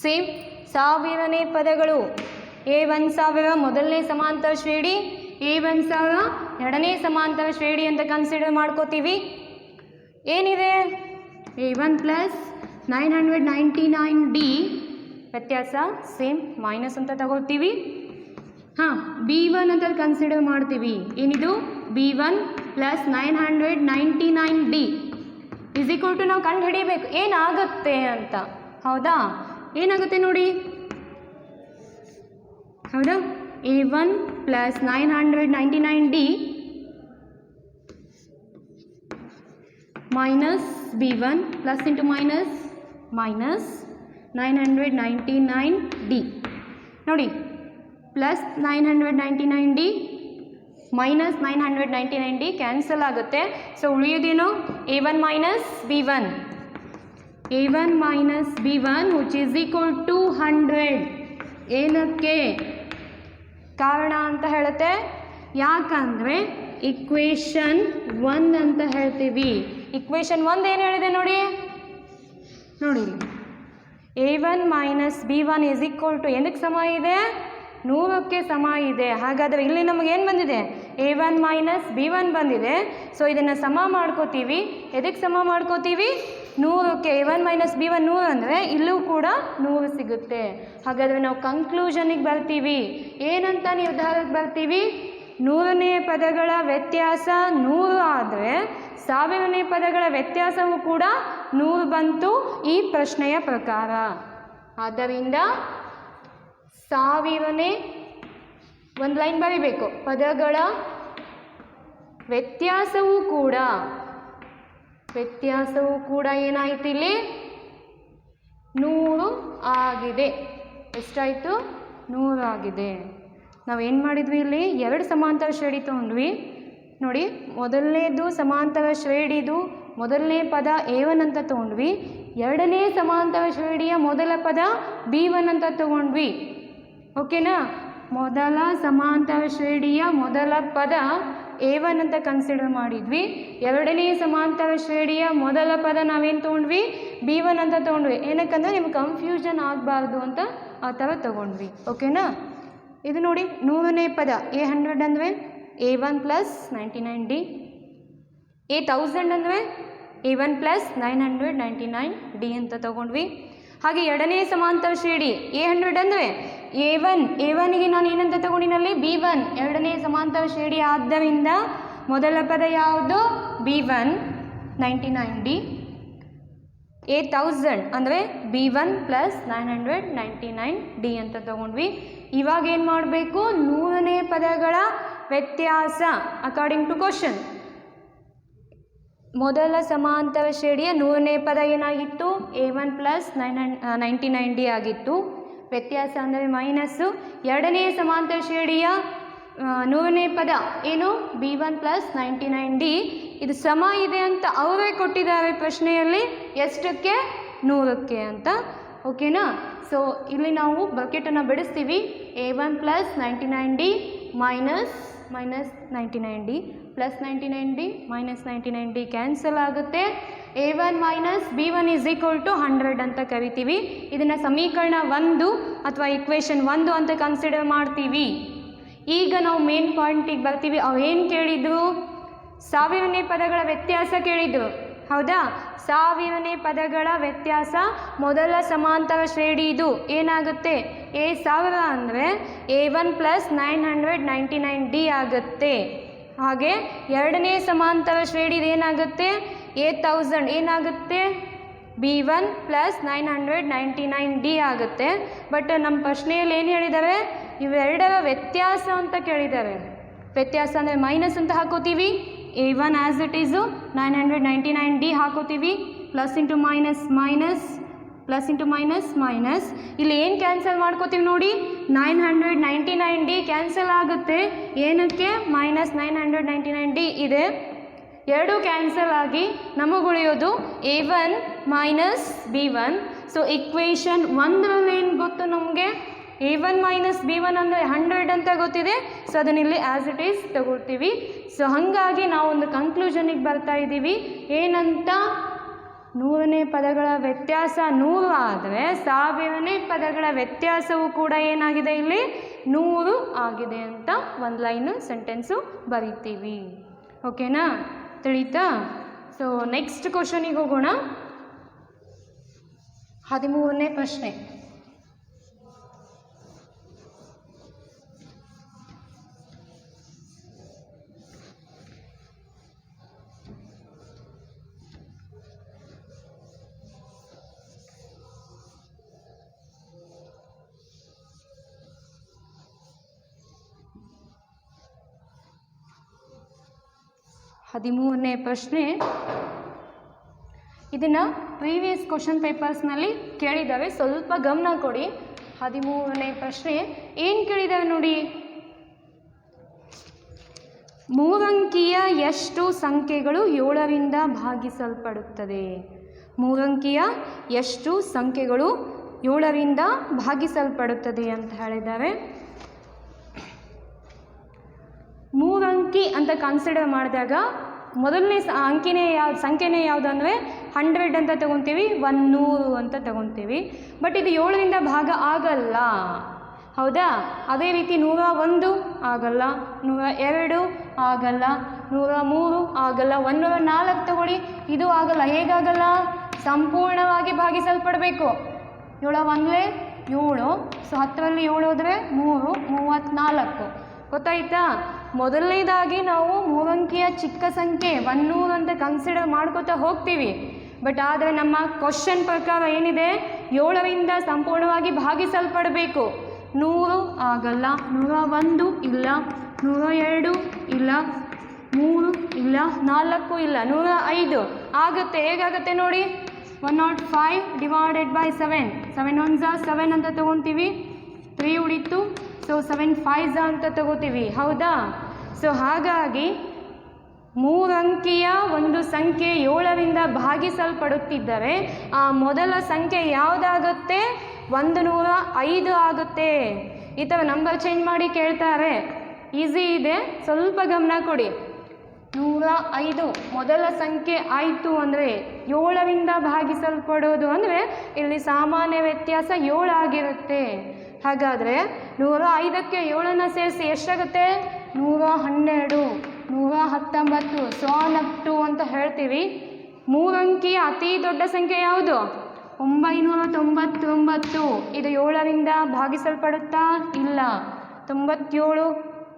ಸೇಮ್ ಸಾವಿರನೇ ಪದಗಳು A1000 ಮೊದಲನೇ ಸಮಾಂತರ ಶ್ರೇಣಿ, A1000 ಎರಡನೇ ಸಮಾಂತರ ಶ್ರೇಣಿ ಅಂತ ಕನ್ಸಿಡರ್ ಮಾಡ್ಕೋತೀವಿ. ಏನಿದೆ, A1 ಪ್ಲಸ್ 999D ವ್ಯತ್ಯಾಸ ಸೇಮ್ ಮೈನಸ್ ಅಂತ ತಗೊಳ್ತೀವಿ. ಹಾಂ, B1 ಅಂತ ಕನ್ಸಿಡರ್ ಮಾಡ್ತೀವಿ. ಏನಿದು, B1 plus 999D is equal to ನಾವು ಕಂಡು ಹಿಡಿಬೇಕು ಏನಾಗುತ್ತೆ ಅಂತ. ಹೌದಾ, ಏನಾಗುತ್ತೆ ನೋಡಿ. ಹೌದಾ, A1 plus 999D minus B1 plus into minus minus 999D. ನೋಡಿ, plus 999D minus 999D cancel ಆಗುತ್ತೆ. ಸೊ ಉಳಿಯೋದೇನು, A1 minus B1, A1 minus B1 which is equal to 100. ಏನಕ್ಕೆ ಕಾರಣ ಅಂತ ಹೇಳುತ್ತೆ, ಯಾಕಂದರೆ ಇಕ್ವೇಷನ್ 1 ಅಂತ ಹೇಳ್ತೀವಿ. ಇಕ್ವೇಷನ್ 1 ಏನು ಹೇಳಿದೆ ನೋಡಿ, ನೋಡಿ A1 minus B1 is equal to ಏನಕ್ಕೆ ಸಮ ಇದೆ, 100ಕ್ಕೆ ಸಮ ಇದೆ. ಹಾಗಾದರೆ ಇಲ್ಲಿ ನಮಗೇನು ಬಂದಿದೆ, A1 ಮೈನಸ್ B1 ಬಂದಿದೆ. ಸೊ ಇದನ್ನು ಸಮ ಮಾಡ್ಕೋತೀವಿ. ಎದಕ್ಕೆ ಸಮ ಮಾಡ್ಕೋತೀವಿ, 100ಕ್ಕೆ. A1 ಮೈನಸ್ B1 100 ಅಂದರೆ ಇಲ್ಲೂ ಕೂಡ 100 ಸಿಗುತ್ತೆ. ಹಾಗಾದರೆ ನಾವು ಕನ್ಕ್ಲೂಷನಿಗೆ ಬರ್ತೀವಿ. ಏನಂತ ನಿರ್ಧಾರಕ್ಕೆ ಬರ್ತೀವಿ, 100ನೇ ಪದಗಳ ವ್ಯತ್ಯಾಸ 100 ಆದರೆ ಸಾವಿರನೇ ಪದಗಳ ವ್ಯತ್ಯಾಸವೂ ಕೂಡ 100 ಬಂತು ಈ ಪ್ರಶ್ನೆಯ ಪ್ರಕಾರ. ಆದ್ದರಿಂದ ಸಾವಿರನೇ, ಒಂದು ಲೈನ್ ಬರೀಬೇಕು, ಪದಗಳ ವ್ಯತ್ಯಾಸವೂ ಕೂಡ ಏನಾಯಿತು, ಇಲ್ಲಿ 100 ಆಗಿದೆ. ಎಷ್ಟಾಯಿತು, 100 ಆಗಿದೆ. ನಾವೇನು ಮಾಡಿದ್ವಿ, ಇಲ್ಲಿ 2 ಸಮಾಂತರ ಶ್ರೇಣಿ ತೊಗೊಂಡ್ವಿ. ನೋಡಿ, ಮೊದಲನೇದು ಸಮಾಂತರ ಶ್ರೇಣಿದು ಮೊದಲನೇ ಪದ A1 ಅಂತ ತೊಗೊಂಡ್ವಿ. ಎರಡನೇ ಸಮಾಂತರ ಶ್ರೇಣಿಯ ಮೊದಲ ಪದ B1 ಅಂತ ತೊಗೊಂಡ್ವಿ. ಓಕೆನಾ, ಮೊದಲ ಸಮಾಂತರ ಶ್ರೇಣಿಯ ಮೊದಲ ಪದ A1 ಅಂತ ಕನ್ಸಿಡರ್ ಮಾಡಿದ್ವಿ. ಎರಡನೇ ಸಮಾಂತರ ಶ್ರೇಣಿಯ ಮೊದಲ ಪದ ನಾವೇನು ತೊಗೊಂಡ್ವಿ, B1 ಅಂತ ತೊಗೊಂಡ್ವಿ. ಏನಕ್ಕಂದ್ರೆ ನಿಮ್ಗೆ ಕನ್ಫ್ಯೂಷನ್ ಆಗಬಾರ್ದು ಅಂತ ಆ ಥರ ತೊಗೊಂಡ್ವಿ. ಓಕೆನಾ? ಇದು ನೋಡಿ 100ನೇ ಪದ A100 ಅಂದರೆ A1 ಪ್ಲಸ್ 99D. A1000 ಅಂದರೆ A1 ಪ್ಲಸ್ 999D ಅಂತ ತೊಗೊಂಡ್ವಿ. ಹಾಗೆ ಎರಡನೇ ಸಮಾಂತರ ಶ್ರೇಣಿ A100 ಅಂದರೆ A1ಗೆ ನಾನು ಏನಂತ ತಗೊಂಡಿನಲ್ಲಿ B1. ಎರಡನೇ ಸಮಾಂತರ ಶ್ರೇಣಿ ಆದ್ದರಿಂದ ಮೊದಲ ಪದ ಯಾವುದು, B1 99D. A1000 ಅಂದರೆ B1 ಪ್ಲಸ್ 999D ಅಂತ ತಗೊಂಡ್ವಿ. ಇವಾಗ ಏನು ಮಾಡಬೇಕು, 100ನೇ ಪದಗಳ ವ್ಯತ್ಯಾಸ ಅಕಾರ್ಡಿಂಗ್ ಟು ಕ್ವಶನ್. ಮೊದಲ ಸಮಾಂತರ ಶ್ರೇಣಿಯ 100ನೇ ಪದ ಏನಾಗಿತ್ತು, A1 ಪ್ಲಸ್ 99D ಆಗಿತ್ತು. ವ್ಯತ್ಯಾಸ ಅಂದರೆ ಮೈನಸ್ಸು. ಎರಡನೇ ಸಮಾಂತರ ಶ್ರೇಣಿಯ 100ನೇ ಪದ ಏನು, B1 ಪ್ಲಸ್ 99D. ಇದು ಸಮ ಇದೆ ಅಂತ ಅವರೇ ಕೊಟ್ಟಿದ್ದಾರೆ ಪ್ರಶ್ನೆಯಲ್ಲಿ. ಎಷ್ಟಕ್ಕೆ, 100ಕ್ಕೆ ಅಂತ. ಓಕೆನಾ? ಸೊ ಇಲ್ಲಿ ನಾವು ಬಕೆಟನ್ನು ಬಿಡಿಸ್ತೀವಿ. A1 plus 99D minus 99D plus 99D minus 99D cancel ಆಗುತ್ತೆ. A1 minus B1 is equal to 100 ಅಂತ ಕರಿತೀವಿ. ಇದನ್ನು ಸಮೀಕರಣ 1 ಅಥವಾ ಇಕ್ವೇಷನ್ 1 ಅಂತ ಕನ್ಸಿಡರ್ ಮಾಡ್ತೀವಿ. ಈಗ ನಾವು ಮೇನ್ ಪಾಯಿಂಟಿಗೆ ಬರ್ತೀವಿ. ಅವೇನು ಕೇಳಿದ್ರು, 1000ನೇ ಪದಗಳ ವ್ಯತ್ಯಾಸ ಕೇಳಿದ್ರು. ಹೌದಾ? 1000ನೇ ಪದಗಳ ವ್ಯತ್ಯಾಸ ಮೊದಲ ಸಮಾಂತರ ಶ್ರೇಣಿ ಇದು ಏನಾಗುತ್ತೆ, A1000 ಅಂದರೆ A1 ಪ್ಲಸ್ 999D ಆಗುತ್ತೆ. ಹಾಗೆ ಎರಡನೇ ಸಮಾಂತರ ಶ್ರೇಣಿ ಏನಾಗುತ್ತೆ, A1000 ಏನಾಗುತ್ತೆ, B1 ಪ್ಲಸ್ 999D ಆಗುತ್ತೆ. ಬಟ್ ನಮ್ಮ ಪ್ರಶ್ನೆಯಲ್ಲಿ ಏನು ಹೇಳಿದ್ದಾರೆ, ಇವೆರಡರ ವ್ಯತ್ಯಾಸ ಅಂತ ಕೇಳಿದ್ದಾರೆ. ವ್ಯತ್ಯಾಸ ಅಂದರೆ ಮೈನಸ್ ಅಂತ ಹಾಕೋತೀವಿ. A1 as it is 999D ಹಾಕೋತೀವಿ. Plus into minus minus, plus into minus minus. ಇಲ್ಲಿ ಏನು ಕ್ಯಾನ್ಸಲ್ ಮಾಡ್ಕೋತೀವಿ ನೋಡಿ, 999D ಕ್ಯಾನ್ಸಲ್ ಆಗುತ್ತೆ. ಏನಕ್ಕೆ, ಮೈನಸ್ 999D ಇದೆ. ಎರಡು ಕ್ಯಾನ್ಸಲ್ ಆಗಿ ನಮಗುಳಿಯೋದು A1 minus B1. So equation 1ರಲ್ಲಿ ಏನು ಗೊತ್ತು ನಮಗೆ, A1 ಮೈನಸ್ B1 ಅಂದರೆ 100 ಅಂತ ಗೊತ್ತಿದೆ. ಸೊ ಅದನ್ನಿಲ್ಲಿ ಆ್ಯಸ್ ಇಟ್ ಈಸ್ ತಗೊಳ್ತೀವಿ. ಸೊ ಹಾಗಾಗಿ ನಾವೊಂದು ಕನ್ಕ್ಲೂಷನಿಗೆ ಬರ್ತಾ ಇದ್ದೀವಿ. ಏನಂತ, 100ನೇ ಪದಗಳ ವ್ಯತ್ಯಾಸ 100 ಆದರೆ 1000ನೇ ಪದಗಳ ವ್ಯತ್ಯಾಸವು ಕೂಡ ಏನಾಗಿದೆ, ಇಲ್ಲಿ 100 ಆಗಿದೆ ಅಂತ ಒಂದು ಲೈನು ಸೆಂಟೆನ್ಸು ಬರಿತೀವಿ. ಓಕೆನಾ? ತಿಳಿತಾ? ಸೊ ನೆಕ್ಸ್ಟ್ ಕ್ವಶನಿಗೆ ಹೋಗೋಣ. 13ನೇ ಪ್ರಶ್ನೆ. ಹದಿಮೂರನೇ ಪ್ರಶ್ನೆ. ಇದನ್ನು ಪ್ರೀವಿಯಸ್ ಕ್ವಶನ್ ಪೇಪರ್ಸ್ನಲ್ಲಿ ಕೇಳಿದ್ದಾವೆ, ಸ್ವಲ್ಪ ಗಮನ ಕೊಡಿ. 13ನೇ ಪ್ರಶ್ನೆ ಏನು ಕೇಳಿದ್ದಾವೆ ನೋಡಿ, ಮೂರಂಕಿಯ ಎಷ್ಟು ಸಂಖ್ಯೆಗಳು 7ರಿಂದ ಭಾಗಿಸಲ್ಪಡುತ್ತದೆ. ಮೂರಂಕಿಯ ಎಷ್ಟು ಸಂಖ್ಯೆಗಳು 7ರಿಂದ ಭಾಗಿಸಲ್ಪಡುತ್ತದೆ ಅಂತ ಹೇಳಿದ್ದಾರೆ. ಮೂರಂಕಿ ಅಂತ ಕನ್ಸಿಡರ್ ಮಾಡಿದಾಗ ಮೊದಲನೇ ಸಂಖ್ಯೆನೇ ಯಾವುದು ಅಂದರೆ 100 ಅಂತ ತಗೊತೀವಿ, 100 ಅಂತ ತಗೊತೀವಿ. ಬಟ್ ಇದು 7ರಿಂದ ಭಾಗ ಆಗಲ್ಲ. ಹೌದಾ? ಅದೇ ರೀತಿ 101 ಆಗಲ್ಲ, 102 ಆಗಲ್ಲ, 103 ಆಗಲ್ಲ, 104 ತಗೊಳ್ಳಿ, ಇದು ಆಗಲ್ಲ. ಹೇಗಾಗಲ್ಲ, ಸಂಪೂರ್ಣವಾಗಿ ಭಾಗಿಸಲ್ಪಡಬೇಕು. 7 1 7. ಸೊ 10ರಲ್ಲಿ 7 ಹೋದರೆ 3, 34. ಗೊತ್ತಾಯ್ತಾ? ಮೊದಲನೇದಾಗಿ ನಾವು ಮೂರಂಕಿಯ ಚಿಕ್ಕ ಸಂಖ್ಯೆ 100 ಅಂತ ಕನ್ಸಿಡರ್ ಮಾಡ್ಕೋತಾ ಹೋಗ್ತೀವಿ. ಬಟ್ ಆದರೆ ನಮ್ಮ ಕ್ವಶನ್ ಪ್ರಕಾರ ಏನಿದೆ, 7ರಿಂದ ಸಂಪೂರ್ಣವಾಗಿ ಭಾಗಿಸಲ್ಪಡಬೇಕು. 100 ಆಗಲ್ಲ, 101 ಇಲ್ಲ, 102 ಇಲ್ಲ, 3 ಇಲ್ಲ, 4 ಇಲ್ಲ, 105 ಆಗುತ್ತೆ. ಹೇಗಾಗುತ್ತೆ ನೋಡಿ, 105 ಡಿವೈಡೆಡ್ ಬೈ 7. 7 1 7 ಅಂತ ತಗೊತೀವಿ, 3 ಉಳಿತು. ಸೊ 7 5 ಅಂತ ತಗೋತೀವಿ. ಹೌದಾ? ಸೊ ಹಾಗಾಗಿ ಮೂರಂಕಿಯ ಒಂದು ಸಂಖ್ಯೆ 7ರಿಂದ ಭಾಗಿಸಲ್ಪಡುತ್ತಿದ್ದರೆ ಆ ಮೊದಲ ಸಂಖ್ಯೆ ಯಾವುದಾಗುತ್ತೆ, 105 ಆಗುತ್ತೆ. ಈ ಥರ ನಂಬರ್ ಚೇಂಜ್ ಮಾಡಿ ಕೇಳ್ತಾರೆ, ಈಸಿ ಇದೆ, ಸ್ವಲ್ಪ ಗಮನ ಕೊಡಿ. 105 ಮೊದಲ ಸಂಖ್ಯೆ ಆಯಿತು ಅಂದರೆ 7ರಿಂದ ಭಾಗಿಸಲ್ಪಡೋದು ಅಂದರೆ ಇಲ್ಲಿ ಸಾಮಾನ್ಯ ವ್ಯತ್ಯಾಸ 7 ಆಗಿರುತ್ತೆ. ಹಾಗಾದರೆ 105ಕ್ಕೆ 7ನ್ನು ಸೇರಿಸಿ ಎಷ್ಟಾಗುತ್ತೆ? 112, 119 ಸೊ ಆನ್ ಅಪ್ ಟು ಅಂತ ಹೇಳ್ತೀವಿ. 3 ಅಂಕಿಯ ಅತಿ ದೊಡ್ಡ ಸಂಖ್ಯೆ ಯಾವುದು? 999. ಇದು 7ರಿಂದ ಭಾಗಿಸಲ್ಪಡುತ್ತಾ? ಇಲ್ಲ. 97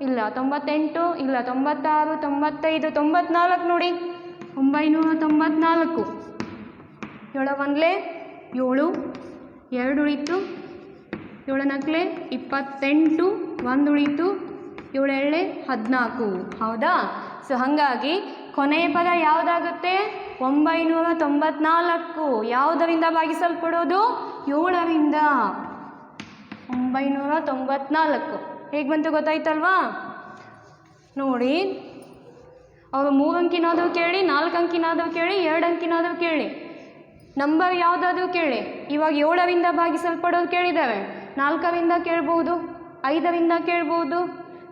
ಇಲ್ಲ. 98 ಇಲ್ಲ. 96, 95, 94 ನೋಡಿ. 994. 7 ಒಂದ್ಲೆ 7, 2 ಉಳಿತು. 7 ನಾಲ್ಕಲೆ 28, 1 ಉಳಿತು. 7 ಏಳಲೆ 14. ಹೌದಾ? ಸೊ ಹಾಗಾಗಿ ಕೊನೆಯ ಪದ ಯಾವುದಾಗುತ್ತೆ? 994. ಯಾವುದರಿಂದ ಭಾಗಿಸಲ್ಪಡೋದು? 7ರಿಂದ. 994 ಹೇಗೆ ಬಂತು ಗೊತ್ತಾಯ್ತಲ್ವಾ? ನೋಡಿ, ಅವರು 3 ಅಂಕಿನಾದರೂ ಕೇಳಿ, 4 ಅಂಕಿನಾದರೂ ಕೇಳಿ, 2 ಅಂಕಿನಾದರೂ ಕೇಳಿ, ನಂಬರ್ ಯಾವುದಾದ್ರೂ ಕೇಳಿ. ಇವಾಗ 7ರಿಂದ ಭಾಗಿಸಲ್ಪಡೋದು ಕೇಳಿದ್ದಾವೆ. 4ರಿಂದ ಕೇಳ್ಬೋದು, 5ರಿಂದ ಕೇಳ್ಬೋದು.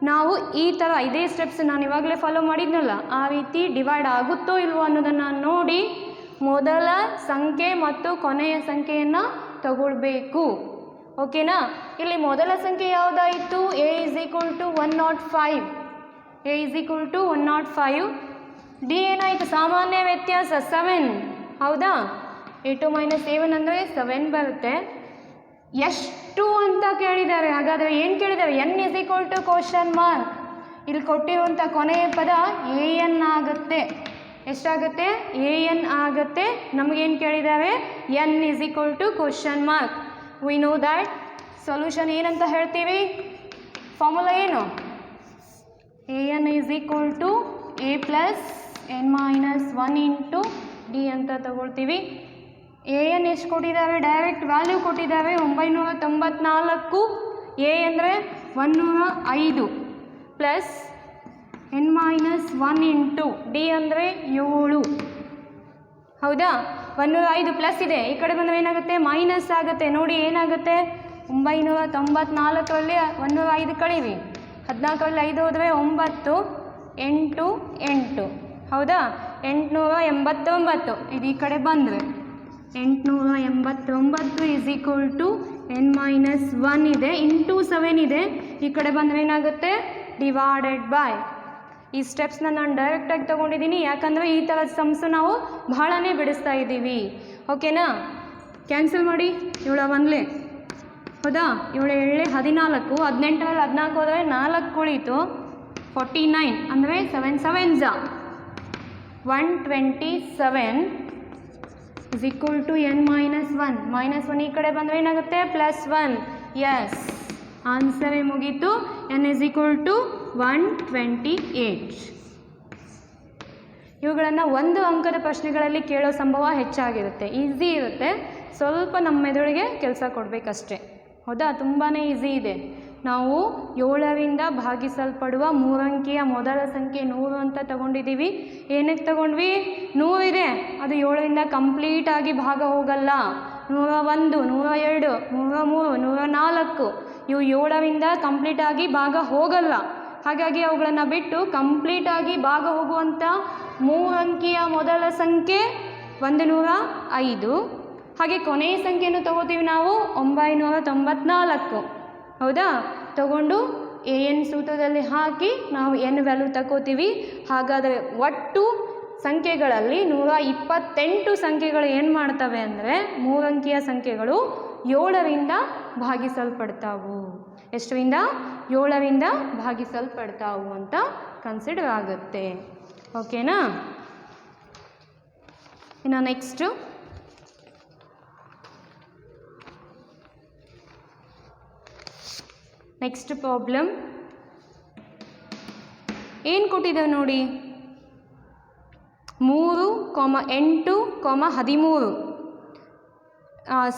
ನಾವು ಈ ಥರ ಇದೇ ಸ್ಟೆಪ್ಸ್ ನಾನು ಇವಾಗಲೇ ಫಾಲೋ ಮಾಡಿದ್ನಲ್ಲ, ಆ ರೀತಿ ಡಿವೈಡ್ ಆಗುತ್ತೋ ಇಲ್ವೋ ಅನ್ನೋದನ್ನು ನೋಡಿ ಮೊದಲ ಸಂಖ್ಯೆ ಮತ್ತು ಕೊನೆಯ ಸಂಖ್ಯೆಯನ್ನು ತಗೊಳ್ಬೇಕು. ಓಕೆನಾ? ಇಲ್ಲಿ ಮೊದಲ ಸಂಖ್ಯೆ ಯಾವುದಾಯಿತು? a = 105. a = 105. ಡಿ ಏನಾಯಿತು? ಸಾಮಾನ್ಯ ವ್ಯತ್ಯಾಸ 7. ಹೌದಾ? a2 - a1 ಅಂದರೆ 7 ಬರುತ್ತೆ. ಎಷ್ಟು ಅಂತ ಕೇಳಿದ್ದಾರೆ. ಹಾಗಾದರೆ ಏನು ಕೇಳಿದ್ದಾರೆ? n = question mark. ಇಲ್ಲಿ ಕೊಟ್ಟಿರುವಂಥ ಕೊನೆಯ ಪದ an ಆಗುತ್ತೆ. ಎಷ್ಟಾಗುತ್ತೆ? an ಆಗುತ್ತೆ. ನಮಗೇನು ಕೇಳಿದ್ದಾರೆ? n = question mark. V know that solution ಏನಂತ ಹೇಳ್ತೀವಿ? ಫಾರ್ಮುಲಾ ಏನು? an = a + n - 1 × d ಅಂತ ತಗೊಳ್ತೀವಿ. an ಎಷ್ಟು ಕೊಟ್ಟಿದ್ದಾರೆ? ಡೈರೆಕ್ಟ್ ವ್ಯಾಲ್ಯೂ ಕೊಟ್ಟಿದ್ದಾರೆ 994. a ಅಂದರೆ 105 ಪ್ಲಸ್ n - 1 × d ಅಂದರೆ 7. ಹೌದಾ? 105 ಪ್ಲಸ್ ಇದೆ. ಈ ಕಡೆ ಬಂದರೆ ಏನಾಗುತ್ತೆ? ಮೈನಸ್ ಆಗುತ್ತೆ. ನೋಡಿ ಏನಾಗುತ್ತೆ? 994ರಲ್ಲಿ 105 ಕಳೀರಿ. 14ರಲ್ಲಿ 5 ಹೋದರೆ 9, 8, 8. ಹೌದಾ? 889. ಇದು ಈ ಕಡೆ ಬಂದರೆ 889 = n - 1 ಇದೆ ಇಂಟು 7 ಇದೆ. ಈ ಕಡೆ ಬಂದರೆ ಏನಾಗುತ್ತೆ? Divided by. ಈ ಸ್ಟೆಪ್ಸ್ನ ನಾನು ಡೈರೆಕ್ಟಾಗಿ ತೊಗೊಂಡಿದ್ದೀನಿ, ಯಾಕಂದರೆ ಈ ಥರದ ಸಮ್ಸು ನಾವು ಬಹಳನೇ ಬಿಡಿಸ್ತಾ ಇದ್ದೀವಿ. ಓಕೆನಾ? ಕ್ಯಾನ್ಸಲ್ ಮಾಡಿ. 7 ಒಂದ್ಲೆ. ಹೌದಾ? 7 ಏಳಲೆ 14. 18ರಲ್ಲಿ 14 ಹೋದರೆ 4 ಉಳೀತು. 49 ಅಂದರೆ 7 7s 127 = n - 1. -1 ಈ ಕಡೆ ಬಂದರೆ ಏನಾಗುತ್ತೆ? +1. ಎಸ್, ಆನ್ಸರೇ ಮುಗೀತು. n = 128. ಇವುಗಳನ್ನು 1 ಅಂಕದ ಪ್ರಶ್ನೆಗಳಲ್ಲಿ ಕೇಳೋ ಸಂಭವ ಹೆಚ್ಚಾಗಿರುತ್ತೆ. ಈಸಿ ಇರುತ್ತೆ. ಸ್ವಲ್ಪ ನಮ್ಮ ಮೆದುಳಿಗೆ ಕೆಲಸ ಕೊಡಬೇಕಷ್ಟೆ. ಹೌದಾ? ತುಂಬಾ ಈಸಿ ಇದೆ. ನಾವು 7ರಿಂದ ಭಾಗಿಸಲ್ಪಡುವ 3 ಅಂಕಿಯ ಮೊದಲ ಸಂಖ್ಯೆ 100 ಅಂತ ತಗೊಂಡಿದ್ದೀವಿ. ಏನಕ್ಕೆ ತಗೊಂಡ್ವಿ? 100 ಇದೆ, ಅದು 7ರಿಂದ ಕಂಪ್ಲೀಟಾಗಿ ಭಾಗ ಹೋಗಲ್ಲ. 101, 102, 103, 104 ಇವು 7ರಿಂದ ಕಂಪ್ಲೀಟಾಗಿ ಭಾಗ ಹೋಗಲ್ಲ. ಹಾಗಾಗಿ ಅವುಗಳನ್ನು ಬಿಟ್ಟು ಕಂಪ್ಲೀಟಾಗಿ ಭಾಗ ಹೋಗುವಂಥ 3 ಅಂಕಿಯ ಮೊದಲ ಸಂಖ್ಯೆ 105. ಹಾಗೆ ಕೊನೆಯ ಸಂಖ್ಯೆಯನ್ನು ತಗೋತೀವಿ ನಾವು 994. ಹೌದಾ? ತಗೊಂಡು an ಸೂತ್ರದಲ್ಲಿ ಹಾಕಿ ನಾವು n ವ್ಯಾಲ್ಯೂ ತಗೋತೀವಿ. ಹಾಗಾದರೆ ಒಟ್ಟು ಸಂಖ್ಯೆಗಳಲ್ಲಿ 128 ಸಂಖ್ಯೆಗಳು ಏನು ಮಾಡ್ತವೆ ಅಂದರೆ 3 ಅಂಕಿಯ ಸಂಖ್ಯೆಗಳು 7ರಿಂದ ಭಾಗಿಸಲ್ಪಡ್ತಾವು. ಎಷ್ಟರಿಂದ? 7ರಿಂದ ಭಾಗಿಸಲ್ಪಡ್ತಾವು ಅಂತ ಕನ್ಸಿಡರ್ ಆಗುತ್ತೆ. ಓಕೆನಾ? ಇನ್ನು ನೆಕ್ಸ್ಟ್ ಪ್ರಾಬ್ಲಮ್ ಏನು ಕೊಟ್ಟಿದ್ದೇವೆ ನೋಡಿ. 3, 8, 13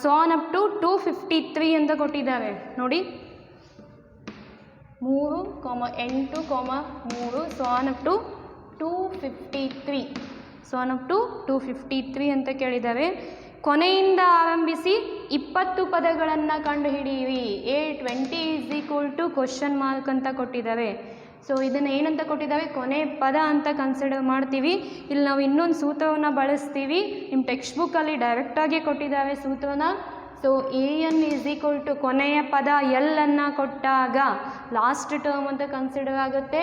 ಸಾನ್ ಅಪ್ ಟು 253 ಅಂತ ಕೊಟ್ಟಿದ್ದಾರೆ ನೋಡಿ. 3, 8, 3 ಸಾನ್ ಅಪ್ ಟು 253 ಸಾನ್ ಅಪ್ ಟು 253 ಅಂತ ಕೇಳಿದ್ದಾರೆ. ಕೊನೆಯಿಂದ ಆರಂಭಿಸಿ 20 ಪದಗಳನ್ನು ಕಂಡುಹಿಡಿಯಿರಿ. A20 = ಕ್ವಶನ್ ಮಾರ್ಕ್ ಅಂತ ಕೊಟ್ಟಿದ್ದಾರೆ. ಸೊ ಇದನ್ನು ಏನಂತ ಕೊಟ್ಟಿದ್ದಾವೆ, ಕೊನೆ ಪದ ಅಂತ ಕನ್ಸಿಡರ್ ಮಾಡ್ತೀವಿ. ಇಲ್ಲಿ ನಾವು ಇನ್ನೊಂದು ಸೂತ್ರವನ್ನು ಬಳಸ್ತೀವಿ. ನಿಮ್ಮ ಟೆಕ್ಸ್ಟ್ ಬುಕ್ಕಲ್ಲಿ ಡೈರೆಕ್ಟಾಗಿ ಕೊಟ್ಟಿದ್ದಾವೆ ಸೂತ್ರನ. So AN is equal to ಕೊನೆಯ ಪದ ಎಲ್ ಅನ್ನು ಕೊಟ್ಟಾಗ ಲಾಸ್ಟ್ ಟರ್ಮ್ ಅಂತ ಕನ್ಸಿಡರ್ ಆಗುತ್ತೆ.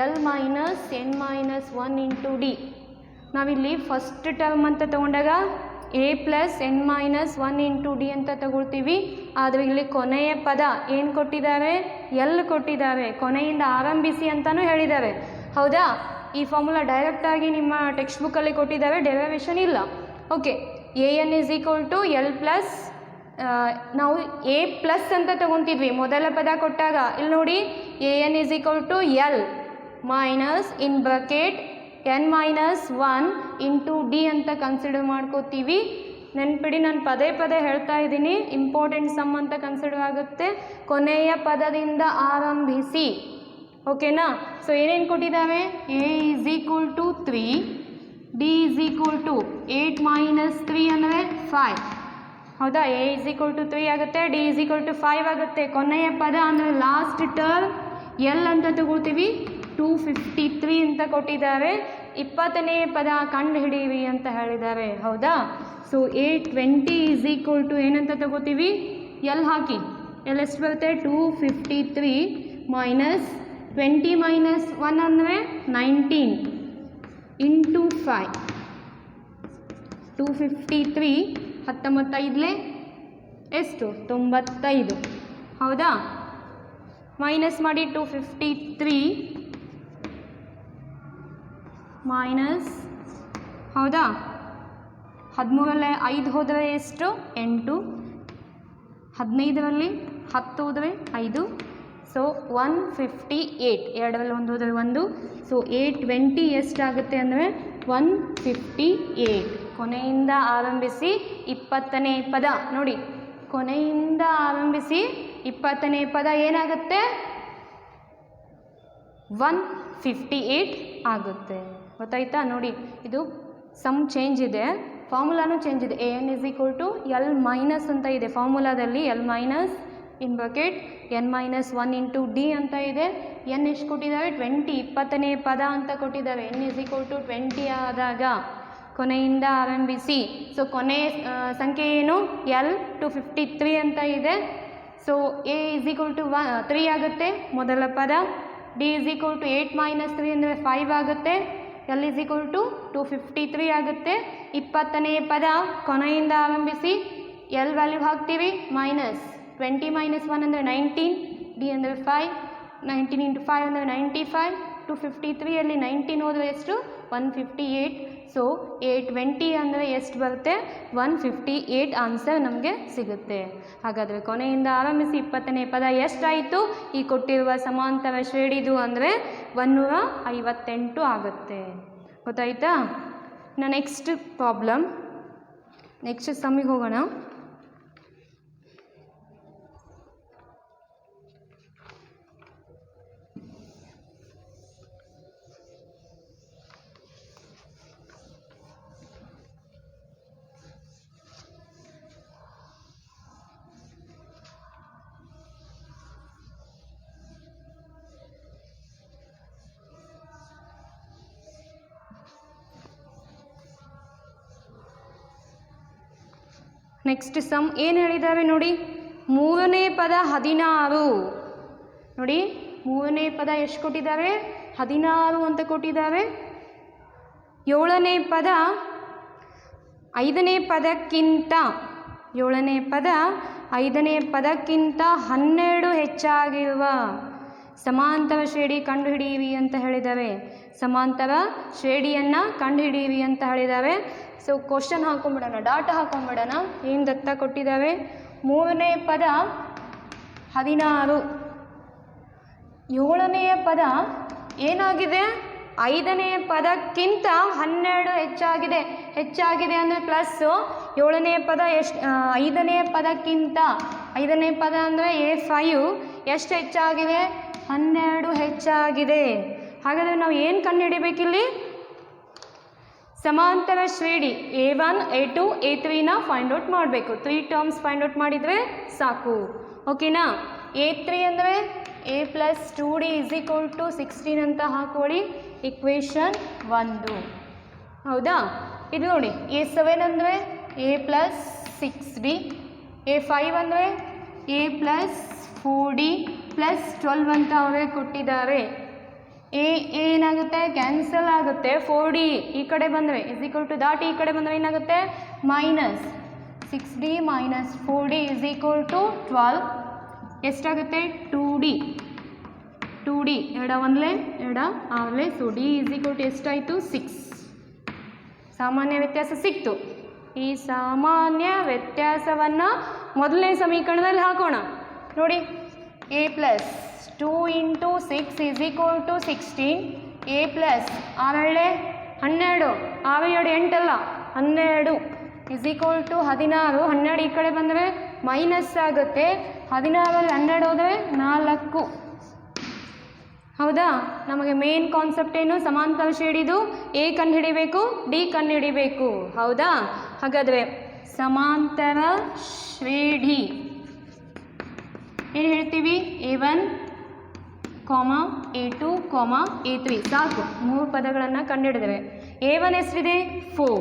L minus N minus 1 into D. ನಾವಿಲ್ಲಿ ಫಸ್ಟ್ ಟರ್ಮ್ ಅಂತ ತಗೊಂಡಾಗ A plus N minus 1 into D ಅಂತ ತಗೊಳ್ತೀವಿ. ಆದರೆ ಇಲ್ಲಿ ಕೊನೆಯ ಪದ ಏನು ಕೊಟ್ಟಿದ್ದಾರೆ, ಎಲ್ ಕೊಟ್ಟಿದ್ದಾರೆ. ಕೊನೆಯಿಂದ ಆರಂಭಿಸಿ ಅಂತಲೂ ಹೇಳಿದ್ದಾರೆ. ಹೌದಾ, ಈ ಫಾರ್ಮುಲಾ ಡೈರೆಕ್ಟಾಗಿ ನಿಮ್ಮ ಟೆಕ್ಸ್ಟ್ ಬುಕ್ಕಲ್ಲಿ ಕೊಟ್ಟಿದ್ದಾರೆ, ಡೆರಿವೇಷನ್ ಇಲ್ಲ. Okay, AN is equal to L plus, ನಾವು A ಪ್ಲಸ್ ಅಂತ ತಗೊತಿದ್ವಿ ಮೊದಲ ಪದ ಕೊಟ್ಟಾಗ. ಇಲ್ಲಿ ನೋಡಿ AN is equal to L minus in bracket N minus 1 into D ಅಂತ ಕನ್ಸಿಡರ್ ಮಾಡ್ಕೋತೀವಿ. ನೆನ್ಪಿಡಿ, ನಾನು ಪದೇ ಪದೇ ಹೇಳ್ತಾ ಇದ್ದೀನಿ, ಇಂಪಾರ್ಟೆಂಟ್ ಸಮ್ ಅಂತ ಕನ್ಸಿಡರ್ ಆಗುತ್ತೆ. ಕೊನೆಯ ಪದದಿಂದ ಆರಂಭಿಸಿ. ಓಕೆನಾ? ಸೊ ಏನೇನು ಕೊಟ್ಟಿದ್ದಾವೆ, A is equal to 3, D is equal to 8 minus 3 ಅಂದರೆ 5. ಹೌದಾ, A ಈಸ್ ಈಕ್ವಲ್ ಟು 3 ಆಗುತ್ತೆ, D ಈಸ್ ಈಕ್ವಲ್ ಟು 5 ಆಗುತ್ತೆ. ಕೊನೆಯ ಪದ ಅಂದರೆ ಲಾಸ್ಟ್ ಟರ್ಮ್ ಎಲ್ ಅಂತ ತಗೊಳ್ತೀವಿ. 253 ಅಂತ ಕೊಟ್ಟಿದ್ದಾರೆ. 20ನೇ ಪದ ಕಂಡು ಹಿಡೀವಿ ಅಂತ ಹೇಳಿದ್ದಾರೆ. ಹೌದಾ, ಸೊ 820 ಈಸ್ ಈಕ್ವಲ್ ಟು ಏನಂತ ತಗೋತೀವಿ, ಎಲ್ ಹಾಕಿ. ಎಲ್ ಎಷ್ಟು ಬರುತ್ತೆ, 253 ಮೈನಸ್ 20 ಮೈನಸ್ 1 ಅಂದರೆ 19 ಇಂಟು 5. 253 19 ಎಷ್ಟು, 95. ಹೌದಾ, ಮೈನಸ್ ಮಾಡಿ. 253 ಮೈನಸ್, ಹೌದಾ, 13ರಲ್ಲಿ 5 ಹೋದರೆ ಎಷ್ಟು, 8. 15ರಲ್ಲಿ 10 ಹೋದರೆ 5. ಸೊ 158. 2ರಲ್ಲಿ 1 ಹೋದರೆ 1. ಸೊ 820 ಎಷ್ಟಾಗುತ್ತೆ ಅಂದರೆ 158. ಕೊನೆಯಿಂದ ಆರಂಭಿಸಿ 20ನೇ ಪದ ನೋಡಿ, ಕೊನೆಯಿಂದ ಆರಂಭಿಸಿ 20ನೇ ಪದ ಏನಾಗುತ್ತೆ, 158 ಆಗುತ್ತೆ. ಗೊತ್ತಾಯ್ತಾ? ನೋಡಿ, ಇದು ಸಮ್ ಚೇಂಜ್ ಇದೆ, ಫಾರ್ಮುಲಾನು ಚೇಂಜ್ ಇದೆ. AN is equal to L minus ಅಂತ ಇದೆ ಫಾರ್ಮುಲಾದಲ್ಲಿ. L minus in bracket N minus 1 into D ಅಂತ ಇದೆ. N ಎಷ್ಟು ಕೊಟ್ಟಿದ್ದಾರೆ, 20. 20ನೇ ಪದ ಅಂತ ಕೊಟ್ಟಿದ್ದಾರೆ. N ಈಸ್ ಈಕ್ವಲ್ ಟು 20 ಆದಾಗ ಕೊನೆಯಿಂದ ಆರಂಭಿಸಿ. ಸೊ ಕೊನೆಯ ಸಂಖ್ಯೆ ಏನು, L 253 ಅಂತ ಇದೆ. So A is equal to 3 ಆಗುತ್ತೆ ಮೊದಲ ಪದ. D is equal to 8 minus 3 ಅಂದರೆ 5 ಆಗುತ್ತೆ. L ಈಸ್ ಈಕ್ವಲ್ ಟು 253 ಆಗುತ್ತೆ. 20ನೇ ಪದ ಕೊನೆಯಿಂದ ಆರಂಭಿಸಿ L ವ್ಯಾಲ್ಯೂ ಹಾಕ್ತೀವಿ. ಮೈನಸ್ 20 ಮೈನಸ್ 1 ಅಂದರೆ 19, D ಅಂದರೆ 5, 19 ಇಂಟು 5 ಅಂದರೆ 95. 253ಯಲ್ಲಿ 19 ಹೋದರೆ ಎಷ್ಟು, 158. ಸೊ 820 ಅಂದರೆ ಎಷ್ಟು ಬರುತ್ತೆ, 158 ಆನ್ಸರ್ ನಮಗೆ ಸಿಗುತ್ತೆ. ಹಾಗಾದರೆ ಕೊನೆಯಿಂದ ಆರಂಭಿಸಿ 20ನೇ ಪದ ಎಷ್ಟಾಯಿತು, ಈ ಕೊಟ್ಟಿರುವ ಸಮಾಂತರ ಶ್ರೇಣಿದು ಅಂದರೆ 158 ಆಗುತ್ತೆ. ಗೊತ್ತಾಯ್ತಾ? ಇನ್ನು ನೆಕ್ಸ್ಟ್ ಪ್ರಾಬ್ಲಮ್, ನೆಕ್ಸ್ಟ್ ಸಮ್ಮಿಗೆ ಹೋಗೋಣ. ನೆಕ್ಸ್ಟ್ ಸಮ್ ಏನು ಹೇಳಿದ್ದಾರೆ ನೋಡಿ, 3ನೇ ಪದ 16. ನೋಡಿ, 3ನೇ ಪದ ಎಷ್ಟು ಕೊಟ್ಟಿದ್ದಾರೆ, 16 ಅಂತ ಕೊಟ್ಟಿದ್ದಾರೆ. 7ನೇ ಪದ 5ನೇ ಪದಕ್ಕಿಂತ, 7ನೇ ಪದ 5ನೇ ಪದಕ್ಕಿಂತ 12 ಹೆಚ್ಚಾಗಿರುವ ಸಮಾಂತರ ಶ್ರೇಣಿ ಕಂಡುಹಿಡಿಯಿರಿ ಅಂತ ಹೇಳಿದ್ದಾರೆ. ಸಮಾಂತರ ಶ್ರೇಣಿಯನ್ನು ಕಂಡುಹಿಡಿಯಿರಿ ಅಂತ ಹೇಳಿದ್ದಾರೆ. ಸೊ ಕ್ವಶನ್ ಹಾಕೊಂಡ್ಬಿಡೋಣ, ಡಾಟಾ ಹಾಕೊಂಡ್ಬಿಡೋಣ. ಏನು ದತ್ತ ಕೊಟ್ಟಿದ್ದಾವೆ, 3ನೇ ಪದ 16, 7ನೇ ಪದ ಏನಾಗಿದೆ, 5ನೇ ಪದಕ್ಕಿಂತ 12 ಹೆಚ್ಚಾಗಿದೆ. ಹೆಚ್ಚಾಗಿದೆ ಅಂದರೆ ಪ್ಲಸ್ಸು. 7ನೇ ಪದ ಎಷ್ಟು, 5ನೇ ಪದಕ್ಕಿಂತ, 5ನೇ ಪದ ಅಂದರೆ A5 ಎಷ್ಟು ಹೆಚ್ಚಾಗಿದೆ, 12 ಹೆಚ್ಚಾಗಿದೆ. ಹಾಗಾದರೆ ನಾವು ಏನು ಕಂಡುಹಿಡಿಬೇಕಿಲ್ಲಿ, ಸಮಾಂತರ ಶ್ರೇಣಿ A1, A2, A3ನ ಫೈಂಡ್ ಔಟ್ ಮಾಡಬೇಕು. 3 ಟರ್ಮ್ಸ್ ಫೈಂಡ್ ಔಟ್ ಮಾಡಿದರೆ ಸಾಕು. ಓಕೆನಾ? A3 ಅಂದರೆ A plus 2d is equal to 16 ಅಂತ ಹಾಕೊಳ್ಳಿ, ಇಕ್ವೇಷನ್ 1. ಹೌದಾ? ಇದು ನೋಡಿ, A7 ಅಂದರೆ ಎ ಪ್ಲಸ್ 6d, A5 ಅಂದರೆ ಎ ಪ್ಲಸ್ 4d ಪ್ಲಸ್ 12 ಅಂತ ಅವರೇ ಕೊಟ್ಟಿದ್ದಾರೆ. ಏನಾಗುತ್ತೆ? ಕ್ಯಾನ್ಸಲ್ ಆಗುತ್ತೆ. 4d ಈ ಕಡೆ ಬಂದರೆ ಇಸ್ ಈಕ್ವಲ್ ಟು ದಾಟಿ ಈ ಕಡೆ ಬಂದರೆ ಏನಾಗುತ್ತೆ? Minus 6d minus 4d is equal to 12. ಎಷ್ಟಾಗುತ್ತೆ? 2d. 2d ಎರಡ ಒಂದಲೇ ಎರಡ ಆರಲೇ, so d is equal to ಎಷ್ಟಾಯಿತು? 6. ಸಾಮಾನ್ಯ ವ್ಯತ್ಯಾಸ ಸಿಕ್ತು. ಈ ಸಾಮಾನ್ಯ ವ್ಯತ್ಯಾಸವನ್ನು ಮೊದಲನೇ ಸಮೀಕರಣದಲ್ಲಿ ಹಾಕೋಣ. ನೋಡಿ, A plus 2 into 6 is equal to 16. A plus 6 12, 6 7 8 ಅಲ್ಲ 12 ಇಸ್ ಈಕ್ವಲ್ ಟು 16. 12 ಈ ಕಡೆ ಬಂದರೆ ಮೈನಸ್ ಆಗುತ್ತೆ. 16ರಲ್ಲಿ 12 ಹೋದರೆ 4. ಹೌದಾ? ನಮಗೆ ಮೇನ್ ಕಾನ್ಸೆಪ್ಟ್ ಏನು? ಸಮಾಂತರ ಶ್ರೇಣಿದು ಎ ಕಂಡುಹಿಡಿಬೇಕು, ಡಿ ಕಂಡುಹಿಡಿಬೇಕು. ಹೌದಾ? ಹಾಗಾದರೆ ಸಮಾಂತರ ಶ್ರೇಣಿ ಏನು ಹೇಳ್ತೀವಿ? A1, A2, A3 ಸಾಕು. 3 ಪದಗಳನ್ನು ಕಂಡುಹಿಡಿದೇವೆ. A1 ಎಷ್ಟಿದೆ? 4.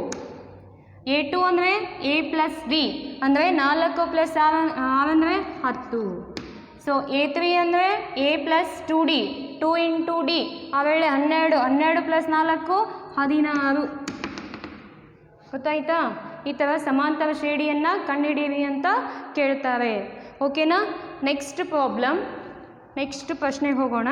A2 ಅಂದರೆ ಎ ಪ್ಲಸ್ ಡಿ ಅಂದರೆ 4 ಪ್ಲಸ್ 6 ಅಂದರೆ 10. ಸೊ A3 ಅಂದರೆ A plus 2d, 2 into D ಆವೇಳೆ 12, 12 ಪ್ಲಸ್ 4 16. ಗೊತ್ತಾಯ್ತಾ? ಈ ಥರ ಸಮಾಂತರ ಶ್ರೇಣಿಯನ್ನು ಕಂಡುಹಿಡಿಯಿರಿ ಅಂತ ಕೇಳ್ತಾರೆ. ಓಕೆನಾ? ನೆಕ್ಸ್ಟ್ ಪ್ರಾಬ್ಲಮ್, ನೆಕ್ಸ್ಟ್ ಪ್ರಶ್ನೆಗೆ ಹೋಗೋಣ.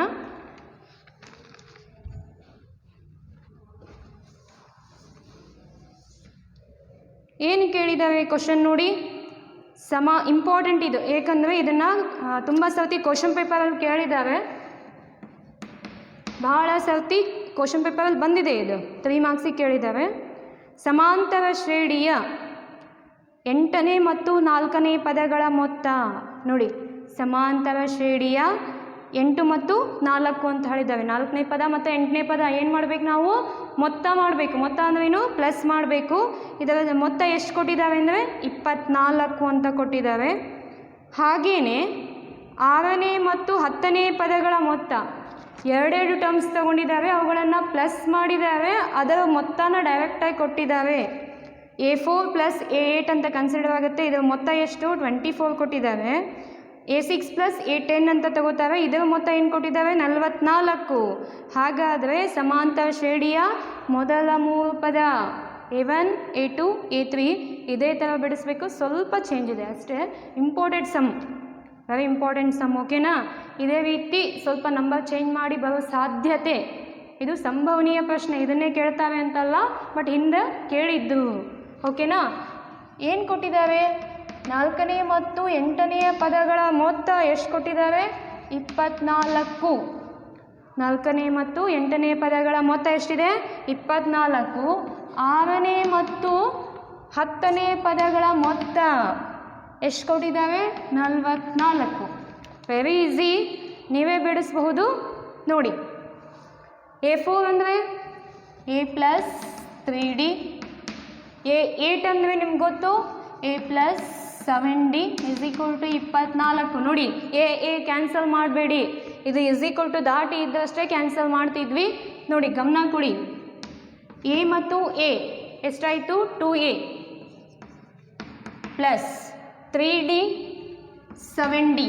ಏನು ಕೇಳಿದ್ದಾರೆ ಕ್ವಶನ್ ನೋಡಿ. ಇಂಪಾರ್ಟೆಂಟ್ ಇದು, ಏಕೆಂದರೆ ಇದನ್ನು ತುಂಬ ಸರ್ತಿ ಕ್ವಶನ್ ಪೇಪರಲ್ಲಿ ಕೇಳಿದ್ದಾರೆ. ಬಹಳ ಸರ್ತಿ ಕ್ವಶನ್ ಪೇಪರಲ್ಲಿ ಬಂದಿದೆ. ಇದು 3 ಮಾರ್ಕ್ಸಿಗೆ ಕೇಳಿದ್ದಾರೆ. ಸಮಾಂತರ ಶ್ರೇಣಿಯ 8ನೇ ಮತ್ತು 4ನೇ ಪದಗಳ ಮೊತ್ತ ನೋಡಿ. ಸಮಾಂತರ ಶ್ರೇಣಿಯ 8 ಮತ್ತು 4 ಅಂತ ಹೇಳಿದ್ದಾವೆ. 4ನೇ ಪದ ಮತ್ತು 8ನೇ ಪದ ಏನು ಮಾಡಬೇಕು? ನಾವು ಮೊತ್ತ ಮಾಡಬೇಕು. ಮೊತ್ತ ಅಂದ್ರೇನು? ಪ್ಲಸ್ ಮಾಡಬೇಕು. ಇದರ ಮೊತ್ತ ಎಷ್ಟು ಕೊಟ್ಟಿದ್ದಾವೆ ಅಂದರೆ 24 ಅಂತ ಕೊಟ್ಟಿದ್ದಾವೆ. ಹಾಗೆಯೇ 6ನೇ ಮತ್ತು 10ನೇ ಪದಗಳ ಮೊತ್ತ ಎರಡೆರಡು ಟರ್ಮ್ಸ್ ತಗೊಂಡಿದ್ದಾರೆ, ಅವುಗಳನ್ನು ಪ್ಲಸ್ ಮಾಡಿದ್ದಾರೆ, ಅದರ ಮೊತ್ತನ ಡೈರೆಕ್ಟಾಗಿ ಕೊಟ್ಟಿದ್ದಾರೆ. A4 ಪ್ಲಸ್ A8 ಅಂತ ಕನ್ಸಿಡರ್ ಆಗುತ್ತೆ. ಇದರ ಮೊತ್ತ ಎಷ್ಟು? 24 ಕೊಟ್ಟಿದ್ದಾರೆ. A6 ಪ್ಲಸ್ A10 ಅಂತ ತಗೋತಾರೆ, ಇದರ ಮೊತ್ತ ಏನು ಕೊಟ್ಟಿದ್ದಾವೆ? 44. ಹಾಗಾದರೆ ಸಮಾಂತರ ಶ್ರೇಣಿಯ ಮೊದಲ 3 ಪದ A1, A2, A3 ಇದೇ ಥರ ಬಿಡಿಸ್ಬೇಕು. ಸ್ವಲ್ಪ ಚೇಂಜ್ ಇದೆ ಅಷ್ಟೇ. Important sum, very important sum. ಓಕೆನಾ? ಇದೇ ರೀತಿ ಸ್ವಲ್ಪ ನಂಬರ್ ಚೇಂಜ್ ಮಾಡಿ ಬರೋ ಸಾಧ್ಯತೆ, ಇದು ಸಂಭವನೀಯ ಪ್ರಶ್ನೆ. ಇದನ್ನೇ ಕೇಳ್ತಾರೆ ಅಂತಲ್ಲ, ಬಟ್ ಹಿಂದೆ ಕೇಳಿದ್ದು. ಓಕೆನಾ? ಏನು ಕೊಟ್ಟಿದ್ದಾರೆ? 4ನೇ ಮತ್ತು 8ನೇ ಪದಗಳ ಮೊತ್ತ ಎಷ್ಟು ಕೊಟ್ಟಿದ್ದಾರೆ? 24. 4ನೇ ಮತ್ತು 8ನೇ ಪದಗಳ ಮೊತ್ತ ಎಷ್ಟಿದೆ? 24. 6ನೇ ಮತ್ತು 10ನೇ ಪದಗಳ ಮೊತ್ತ ಎಷ್ಟು ಕೊಟ್ಟಿದ್ದಾವೆ? 44. ವೆರಿ ಈಸಿ, ನೀವೇ ಬಿಡಿಸಬಹುದು ನೋಡಿ. A4 ಅಂದರೆ ಎ ಪ್ಲಸ್ 3d, A8 ಅಂದರೆ ನಿಮ್ಗೆ ಗೊತ್ತು A plus 7d is equal to 24. ನೋಡಿ, ಎ ಕ್ಯಾನ್ಸಲ್ ಮಾಡಬೇಡಿ, ಇದು ಇಸ್ ಈಕ್ವಲ್ ಟು ದಾಟಿ ಇದ್ದಷ್ಟೇ ಕ್ಯಾನ್ಸಲ್ ಮಾಡ್ತಿದ್ವಿ. ನೋಡಿ ಗಮನ ಕೊಡಿ. ಎ ಮತ್ತು ಎ ಎಷ್ಟಾಯಿತು? 2a ಪ್ಲಸ್ 3d 7d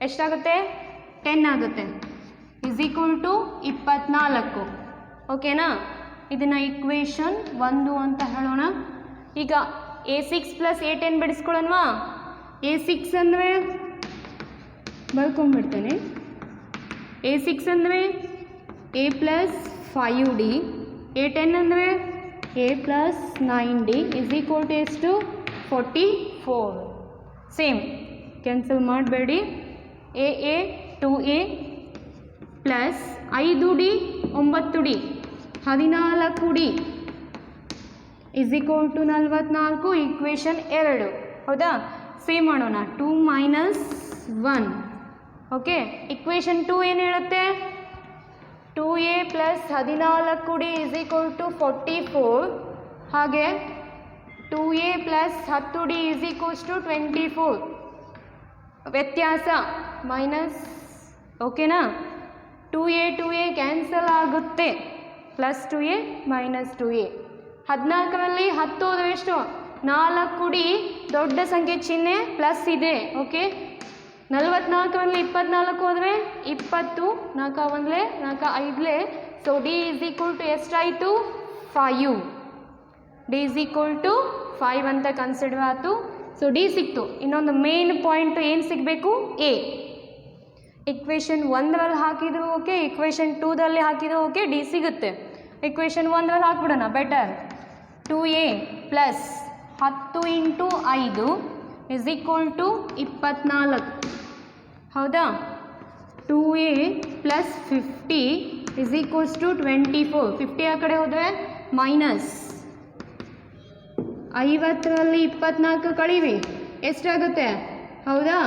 ಎಷ್ಟಾಗುತ್ತೆ? 10 ಆಗುತ್ತೆ. Is equal to 24. ಓಕೆನಾ? ಇದನ್ನು ಇಕ್ವೇಷನ್ 1 ಅಂತ ಹೇಳೋಣ. ಈಗ A6 ಪ್ಲಸ್ A10 ಬಿಡಿಸ್ಕೊಳ್ಳೋಣವಾ? A6 ಅಂದರೆ ಬರ್ಕೊಂಡ್ಬಿಡ್ತೇನೆ. A6 ಅಂದರೆ ಎ ಪ್ಲಸ್ 5d, A10 ಅಂದರೆ A plus 9d is equal to ಎಷ್ಟು? 44. ಸೇಮ್, ಕ್ಯಾನ್ಸಲ್ ಮಾಡಬೇಡಿ. A 2a plus 5d 9d 14d is equal to 44. Equation 2. ಹೌದಾ? ಸೇಮ್ ಮಾಡೋಣ. 2 ಮೈನಸ್ 1. ಓಕೆ, ಇಕ್ವೇಷನ್ 2 ಏನು ಹೇಳುತ್ತೆ? 2a plus 14d is equal to 44. ಹಾಗೆ 2a plus 10d is equals to 24. ವ್ಯತ್ಯಾಸ minus ಓಕೆನಾ. 2a cancel ಆಗುತ್ತೆ, +2a -2a. 14ರಲ್ಲಿ 10 ಹೋದರೆ ಎಷ್ಟು? 4 ಕೂಡಿ ದೊಡ್ಡ ಸಂಖ್ಯೆ ಚಿಹ್ನೆ ಪ್ಲಸ್ ಇದೆ. ಓಕೆ. 44ರಲ್ಲಿ 24 ಹೋದರೆ 20, 4 1 4 5. ಸೊ D = ಎಷ್ಟಾಯಿತು? 5. D = 5 ಅಂತ ಕನ್ಸಿಡರ್ ಆಯಿತು. ಸೊ ಡಿ ಸಿಕ್ತು. ಇನ್ನೊಂದು ಮೇನ್ ಪಾಯಿಂಟ್ ಏನು ಸಿಗಬೇಕು? ಎ. ಇಕ್ವೇಷನ್ 1ರಲ್ಲಿ ಹಾಕಿದ್ರು ಓಕೆ, ಇಕ್ವೇಷನ್ 2ದಲ್ಲಿ ಹಾಕಿದ್ರು ಓಕೆ, ಡಿ ಸಿಗುತ್ತೆ. ಇಕ್ವೇಷನ್ 1ರಲ್ಲಿ ಹಾಕ್ಬಿಡೋಣ ಬೆಟರ್. 2a + 10 × 5 = 24. ಹೌದಾ? 2a + 50 = 24. 50 ಆ ಕಡೆ ಹೋದರೆ ಮೈನಸ್. 50ರಲ್ಲಿ 24 ಕಳೀವಿ, ಎಷ್ಟಾಗುತ್ತೆ? ಹೌದಾ?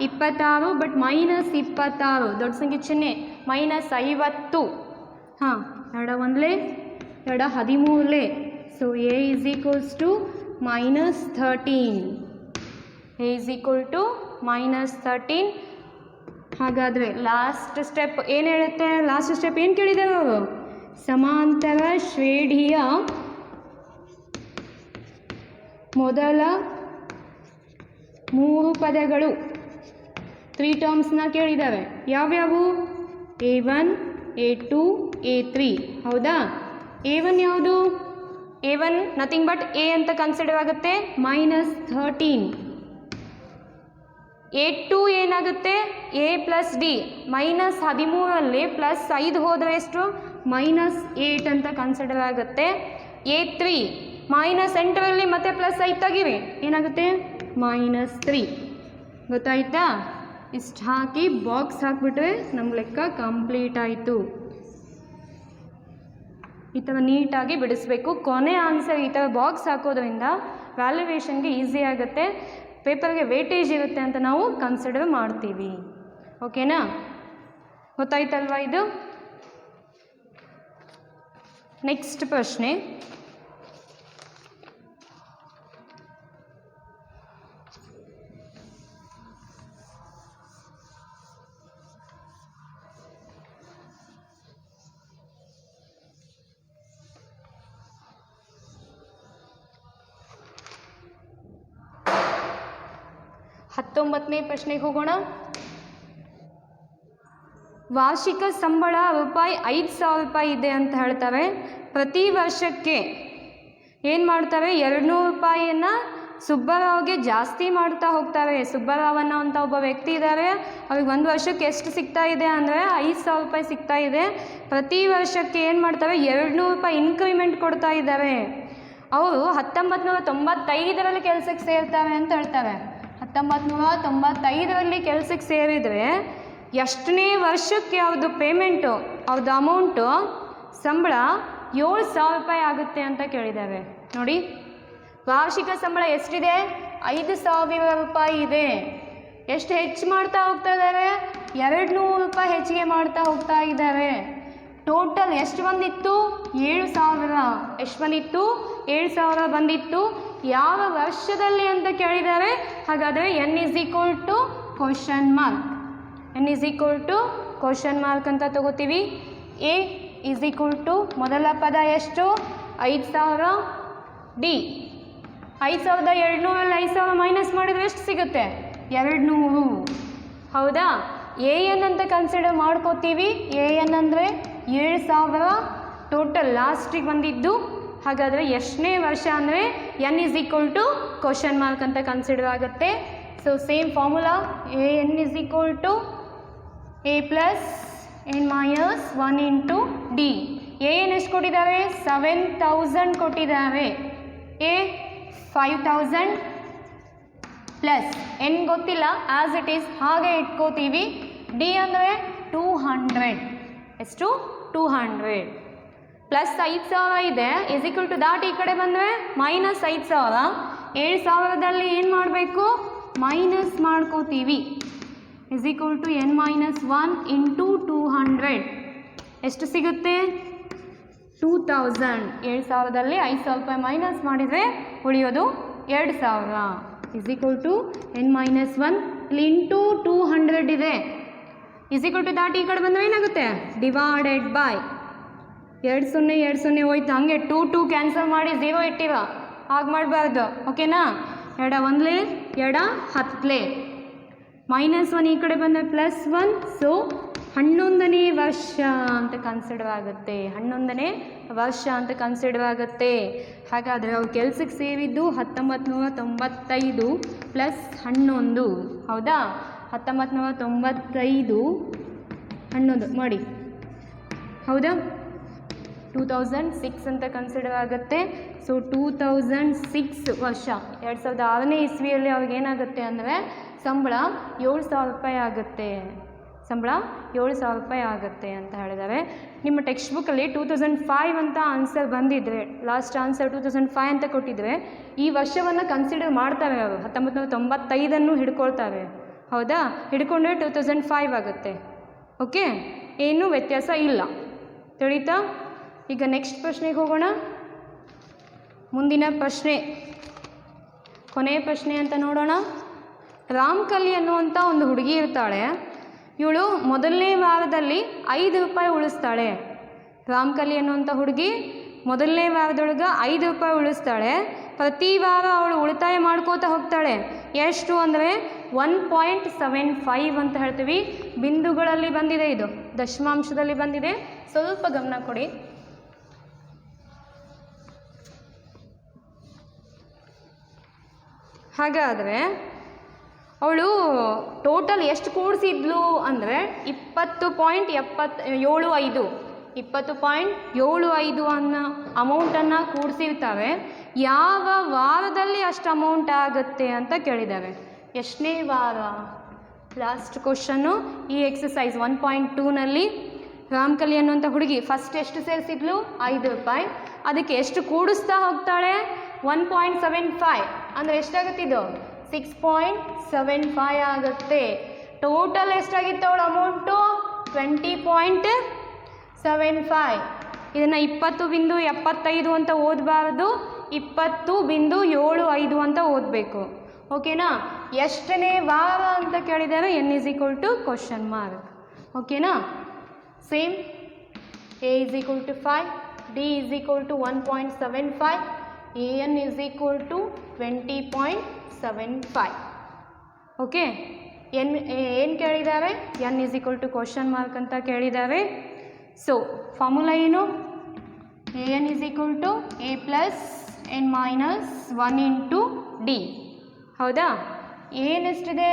26. ಬಟ್ -26 ದೊಡ್ಡ ಸಂಖ್ಯೆ ಚಿಹ್ನೆ -50. ಹಾಂ, 2 1 2 13. So a = -13. a = -13. ಹಾಗಾದರೆ ಲಾಸ್ಟ್ ಸ್ಟೆಪ್ ಏನು ಹೇಳುತ್ತೆ? ಲಾಸ್ಟ್ ಸ್ಟೆಪ್ ಏನು ಕೇಳಿದ್ದೇವೆ ಅವರು? ಸಮಾಂತರ ಶ್ರೇಣಿಯ ಮೊದಲ 3 ಪದಗಳು 3 ಟರ್ಮ್ಸ್ನ ಕೇಳಿದ್ದಾವೆ. ಯಾವ್ಯಾವು? a1 a2 a3. ಹೌದಾ? a1 ಯಾವುದು? a1 ನಥಿಂಗ್ ಬಟ್ a ಅಂತ ಕನ್ಸಿಡರ್ ಆಗುತ್ತೆ, -13. a2 ಏನಾಗುತ್ತೆ? a + d -13ರಲ್ಲಿ +5 ಹೋದರೆ ಎಷ್ಟು? -8 ಅಂತ ಕನ್ಸಿಡರ್ ಆಗುತ್ತೆ. a3 -8ರಲ್ಲಿ ಮತ್ತೆ +5 ತೆಗಿವಿ, ಏನಾಗುತ್ತೆ? -3. ಗೊತ್ತಾಯ್ತಾ? ಇಷ್ಟು ಹಾಕಿ ಬಾಕ್ಸ್ ಹಾಕಿಬಿಟ್ರೆ ನಮ್ಮ ಲೆಕ್ಕ ಕಂಪ್ಲೀಟ್ ಆಯಿತು. ಈ ಥರ ನೀಟಾಗಿ ಬಿಡಿಸ್ಬೇಕು. ಕೊನೆ ಆನ್ಸರ್ ಈ ಥರ ಬಾಕ್ಸ್ ಹಾಕೋದ್ರಿಂದ ವ್ಯಾಲ್ಯುವೇಷನ್ಗೆ ಈಸಿ ಆಗುತ್ತೆ, ಪೇಪರ್ಗೆ ವೇಟೇಜ್ ಇರುತ್ತೆ ಅಂತ ನಾವು ಕನ್ಸಿಡರ್ ಮಾಡ್ತೀವಿ. ಓಕೆನಾ? ಗೊತ್ತಾಯ್ತಲ್ವಾ ಇದು? ನೆಕ್ಸ್ಟ್ ಪ್ರಶ್ನೆ. ಹತ್ತೊಂಬತ್ತನೇ ಪ್ರಶ್ನೆಗೆ ಹೋಗೋಣ. ವಾರ್ಷಿಕ ಸಂಬಳ ರೂಪಾಯಿ 5,000 ಇದೆ ಅಂತ ಹೇಳ್ತವೆ. ಪ್ರತಿ ವರ್ಷಕ್ಕೆ ಏನು ಮಾಡ್ತವೆ? 200 ರೂಪಾಯಿಯನ್ನು ಸುಬ್ಬರಾವ್ಗೆ ಜಾಸ್ತಿ ಮಾಡ್ತಾ ಹೋಗ್ತಾರೆ. ಸುಬ್ಬರಾವ್ ಅಂತ ಒಬ್ಬ ವ್ಯಕ್ತಿ ಇದ್ದಾರೆ, ಅವ್ರಿಗೆ 1 ವರ್ಷಕ್ಕೆ ಎಷ್ಟು ಸಿಗ್ತಾ ಇದೆ ಅಂದರೆ 5,000 ರೂಪಾಯಿ ಸಿಗ್ತಾ ಇದೆ. ಪ್ರತಿ ವರ್ಷಕ್ಕೆ ಏನು ಮಾಡ್ತವೆ? 200 ರೂಪಾಯಿ ಇನ್ಕ್ರಿಮೆಂಟ್ ಕೊಡ್ತಾ ಇದ್ದಾರೆ. ಅವರು 1995ರಲ್ಲಿ ಕೆಲಸಕ್ಕೆ ಸೇರ್ತಾರೆ ಅಂತ ಹೇಳ್ತಾರೆ. 1995ರಲ್ಲಿ ಕೆಲಸಕ್ಕೆ ಸೇರಿದರೆ ಎಷ್ಟನೇ ವರ್ಷಕ್ಕೆ ಅವ್ರದ್ದು ಪೇಮೆಂಟು, ಅವ್ರದ್ದು ಅಮೌಂಟು ಸಂಬಳ 7,000 ರೂಪಾಯಿ ಆಗುತ್ತೆ ಅಂತ ಕೇಳಿದ್ದಾರೆ. ನೋಡಿ, ವಾರ್ಷಿಕ ಸಂಬಳ ಎಷ್ಟಿದೆ? 5,000 ರೂಪಾಯಿ ಇದೆ. ಎಷ್ಟು ಹೆಚ್ಚು ಮಾಡ್ತಾ ಹೋಗ್ತಾ ಇದ್ದಾರೆ? 200 ರೂಪಾಯಿ ಹೆಚ್ಚಿಗೆ ಮಾಡ್ತಾ ಹೋಗ್ತಾ ಇದ್ದಾರೆ. ಟೋಟಲ್ ಎಷ್ಟು ಬಂದಿತ್ತು? 7,000. ಎಷ್ಟು ಬಂದಿತ್ತು? 7,000 ಬಂದಿತ್ತು. ಯಾವ ವರ್ಷದಲ್ಲಿ ಅಂತ ಕೇಳಿದ್ದಾರೆ. ಹಾಗಾದರೆ n = question mark. n = question mark ಅಂತ ತಗೋತೀವಿ. a = ಮೊದಲ ಪದ ಎಷ್ಟು? 5,000. ಡಿ 5,200ರಲ್ಲಿ 5,000 ಮೈನಸ್ ಮಾಡಿದರೆ ಎಷ್ಟು ಸಿಗುತ್ತೆ? 200. ಹೌದಾ? ಎ ಎನ್ ಅಂತ ಕನ್ಸಿಡರ್ ಮಾಡ್ಕೋತೀವಿ. ಎ ಎನ್ ಅಂದರೆ 7,000 ಟೋಟಲ್ ಲಾಸ್ಟಿಗೆ ಬಂದಿದ್ದು. ಹಾಗಾದರೆ ಎಷ್ಟನೇ ವರ್ಷ ಅಂದರೆ n = ಕ್ವಶನ್ ಮಾರ್ಕ್ ಅಂತ ಕನ್ಸಿಡರ್ ಆಗುತ್ತೆ. So same formula, a n = a + n - 1 × d. a n ಎಷ್ಟು ಕೊಟ್ಟಿದ್ದಾರೆ? 7,000 ಕೊಟ್ಟಿದ್ದಾರೆ. a 5,000 ಪ್ಲಸ್ n ಗೊತ್ತಿಲ್ಲ, ಆ್ಯಸ್ ಇಟ್ ಈಸ್ ಹಾಗೆ ಇಟ್ಕೋತೀವಿ. ಡಿ ಅಂದರೆ 200. ಎಷ್ಟು? 200 ಪ್ಲಸ್ 5,000 ಇದೆ. = ದಾಟ್ ಈ ಕಡೆ ಬಂದರೆ -5,000. 7,000ದಲ್ಲಿ ಏನು ಮಾಡಬೇಕು? ಮೈನಸ್ ಮಾಡ್ಕೋತೀವಿ. = n - 1 × 200 ಎಷ್ಟು ಸಿಗುತ್ತೆ? 2,000. 7,000ದಲ್ಲಿ 5,000 ರೂಪಾಯಿ ಮೈನಸ್ ಮಾಡಿದರೆ ಉಳಿಯೋದು 2,000. = n - 1 ಇಲ್ಲಿ × 200 ಇದೆ. ಇಸ್ ಈಕ್ವಲ್ ಟು ದಾಟಿ ಈ ಕಡೆ ಬಂದರೆ ಏನಾಗುತ್ತೆ ಡಿವೈಡೆಡ್ ಬೈ 2 0 2 0 ಹೋಯ್ತು, ಹಾಗೆ 2 2 ಕ್ಯಾನ್ಸಲ್ ಮಾಡಿ 0 ಇಟ್ಟಿವ, ಹಾಗೆ ಮಾಡಬಾರ್ದು. ಓಕೆನಾ? ಎಡ ಒಂದ್ಲೆ ಎಡ ಹತ್ತಲೆ, -1 ಈ ಕಡೆ ಬಂದರೆ +1. ಸೊ 11ನೇ ವರ್ಷ ಅಂತ ಕನ್ಸಿಡರ್ ಆಗುತ್ತೆ, 11ನೇ ವರ್ಷ ಅಂತ ಕನ್ಸಿಡರ್ ಆಗುತ್ತೆ. ಹಾಗಾದರೆ ಅವ್ರು ಕೆಲ್ಸಕ್ಕೆ ಸೇರಿದ್ದು 1995 + 11. ಹೌದಾ? 1995 11 ಮಾಡಿ, ಹೌದಾ? 2006 ಅಂತ ಕನ್ಸಿಡರ್ ಆಗುತ್ತೆ. ಸೊ 2006 ವರ್ಷ 2006ನೇ ಇಸ್ವಿಯಲ್ಲಿ ಅವ್ರಿಗೆ ಏನಾಗುತ್ತೆ ಅಂದರೆ ಸಂಬಳ 7,000 ರೂಪಾಯಿ ಆಗುತ್ತೆ, ಸಂಬಳ 7,000 ರೂಪಾಯಿ ಆಗುತ್ತೆ ಅಂತ ಹೇಳಿದ್ದಾರೆ. ನಿಮ್ಮ ಟೆಕ್ಸ್ಟ್ ಬುಕ್ಕಲ್ಲಿ 2005 ಅಂತ ಆನ್ಸರ್ ಬಂದಿದ್ದರೆ, ಲಾಸ್ಟ್ ಆನ್ಸರ್ 2005 ಅಂತ ಕೊಟ್ಟಿದ್ರೆ ಈ ವರ್ಷವನ್ನು ಕನ್ಸಿಡರ್ ಮಾಡ್ತಾರೆ ಅವರು, 1995 ಹಿಡ್ಕೊಳ್ತಾರೆ. ಹೌದಾ? ಹಿಡ್ಕೊಂಡ್ರೆ 2005 ಆಗುತ್ತೆ. ಓಕೆ, ಏನೂ ವ್ಯತ್ಯಾಸ ಇಲ್ಲ. ತಿಳಿತಾ? ಈಗ ನೆಕ್ಸ್ಟ್ ಪ್ರಶ್ನೆಗೆ ಹೋಗೋಣ. ಮುಂದಿನ ಪ್ರಶ್ನೆ, ಕೊನೆಯ ಪ್ರಶ್ನೆ ಅಂತ ನೋಡೋಣ. ರಾಮ್ಕಲಿ ಅನ್ನುವಂಥ ಒಂದು ಹುಡುಗಿ ಇರ್ತಾಳೆ. ಇವಳು ಮೊದಲನೇ ವಾರದಲ್ಲಿ 5 ರೂಪಾಯಿ ಉಳಿಸ್ತಾಳೆ. ರಾಮ್ಕಲಿ ಅನ್ನುವಂಥ ಹುಡುಗಿ ಮೊದಲನೇ ವಾರದೊಳಗೆ 5 ರೂಪಾಯಿ ಉಳಿಸ್ತಾಳೆ. ಪ್ರತಿ ವಾರ ಅವಳು ಉಳಿತಾಯ ಮಾಡ್ಕೋತಾ ಹೋಗ್ತಾಳೆ. ಎಷ್ಟು ಅಂದರೆ 1.75 ಅಂತ ಹೇಳ್ತೀವಿ. ಬಿಂದುಗಳಲ್ಲಿ ಬಂದಿದೆ, ಇದು ದಶಮಾಂಶದಲ್ಲಿ ಬಂದಿದೆ, ಸ್ವಲ್ಪ ಗಮನ ಕೊಡಿ. ಹಾಗಾದರೆ ಅವಳು ಟೋಟಲ್ ಎಷ್ಟು ಕೂಡಿಸಿದ್ಲು ಅಂದರೆ 20.75 20.75 ಅನ್ನೋ ಅಮೌಂಟನ್ನು ಕೂಡಿಸಿರ್ತಾರೆ. ಯಾವ ವಾರದಲ್ಲಿ ಅಷ್ಟು ಅಮೌಂಟ್ ಆಗುತ್ತೆ ಅಂತ ಕೇಳಿದ್ದಾರೆ. ಎಷ್ಟನೇ ವಾರ? ಲಾಸ್ಟ್ ಕ್ವಶನ್ನು ಈ ಎಕ್ಸಸೈಸ್ 1.2ನಲ್ಲಿ ರಾಮ್ಕಲಿ ಅನ್ನುವಂಥ ಹುಡುಗಿ ಫಸ್ಟ್ ಎಷ್ಟು ಸೇರಿಸಿದ್ಲು? 5 ರೂಪಾಯಿ. ಅದಕ್ಕೆ ಎಷ್ಟು ಕೂಡಿಸ್ತಾ ಹೋಗ್ತಾಳೆ? 1.75 ಅಂದರೆ ಎಷ್ಟಾಗುತ್ತೆ ಇದು? 6.75 ಆಗುತ್ತೆ. ಟೋಟಲ್ ಎಷ್ಟಾಗಿತ್ತು ಅವಳ ಅಮೌಂಟು? 20.75. ಇದನ್ನು 20.75 ಅಂತ ಓದಬಾರ್ದು, 20.75 ಅಂತ ಓದಬೇಕು. ಓಕೆನಾ? ಎಷ್ಟನೇ ವಾರ ಅಂತ ಕೇಳಿದರೆ n=? ಓಕೆನಾ? Same A = 5, D = 1.75, AN = 20.75. Okay, ಏನು ಕೇಳಿದ್ದಾರೆ? n = ಅಂತ ಕೇಳಿದ್ದಾರೆ. ಸೊ ಫಾರ್ಮುಲಾ ಏನು? AN = A + n - 1 × D. ಹೌದಾ? ಏನು ಎಷ್ಟಿದೆ?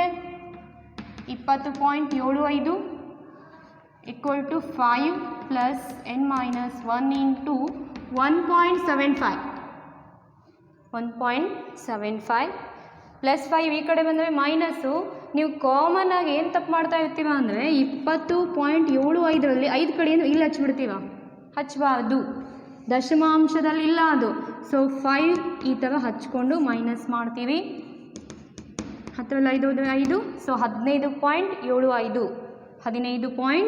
20.75 = 5 + n - 1 × 1.75. 1.75 + 5 ಈ ಕಡೆ ಬಂದರೆ ಮೈನಸ್ಸು. ನೀವು ಕಾಮನ್ ಆಗಿ ಏನು ತಪ್ಪು ಮಾಡ್ತಾ ಇರ್ತೀವ ಅಂದರೆ 20.75ರಲ್ಲಿ 5 ಕಡೆ ಇಲ್ಲಿ ಹಚ್ಬಿಡ್ತೀವ, ಹಚ್ಚಬಾರ್ದು, ದಶಮಾಂಶದಲ್ಲಿ ಇಲ್ಲ ಅದು. ಸೊ 5 ಈ ಥರ ಹಚ್ಕೊಂಡು ಮೈನಸ್ ಮಾಡ್ತೀವಿ. 10ರಲ್ಲಿ 5 ಹೋದರೆ 5, ಸೊ 15.75 15.75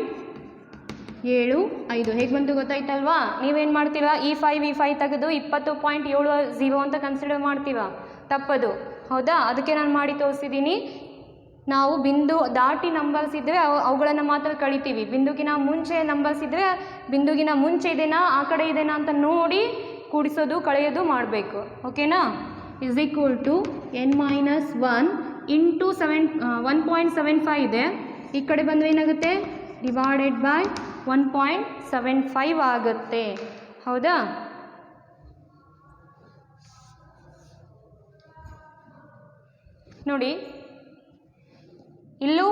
ಹೇಗೆ ಬಂತು ಗೊತ್ತಾಯ್ತಲ್ವಾ? ನೀವೇನು ಮಾಡ್ತೀರಾ? ಈ 5 ತೆಗೆದು 20.70 ಅಂತ ಕನ್ಸಿಡರ್ ಮಾಡ್ತೀರಾ? ತಪ್ಪದು. ಹೌದಾ? ಅದಕ್ಕೆ ನಾನು ಮಾಡಿ ತೋರಿಸಿದ್ದೀನಿ. ನಾವು ಬಿಂದು ದಾಟಿ ನಂಬರ್ಸ್ ಇದ್ದರೆ ಅವುಗಳನ್ನು ಮಾತ್ರ ಕಳಿತೀವಿ. ಬಿಂದುಗಿನ ಮುಂಚೆ ನಂಬರ್ಸ್ ಇದ್ದರೆ ಬಿಂದುಗಿನ ಮುಂಚೆ ಇದೆನಾ ಆ ಕಡೆ ಇದೆನಾ ಅಂತ ನೋಡಿ ಕೂಡಿಸೋದು ಕಳೆಯೋದು ಮಾಡಬೇಕು. ಓಕೆನಾ? = n - 1 × 1.75 ಇದೆ. ಈ ಕಡೆ ಬಂದರೆ ಏನಾಗುತ್ತೆ? ಡಿವೈಡೆಡ್ ಬೈ 1.75 ಆಗುತ್ತೆ. ಹೌದಾ? ನೋಡಿ, ಇಲ್ಲೂ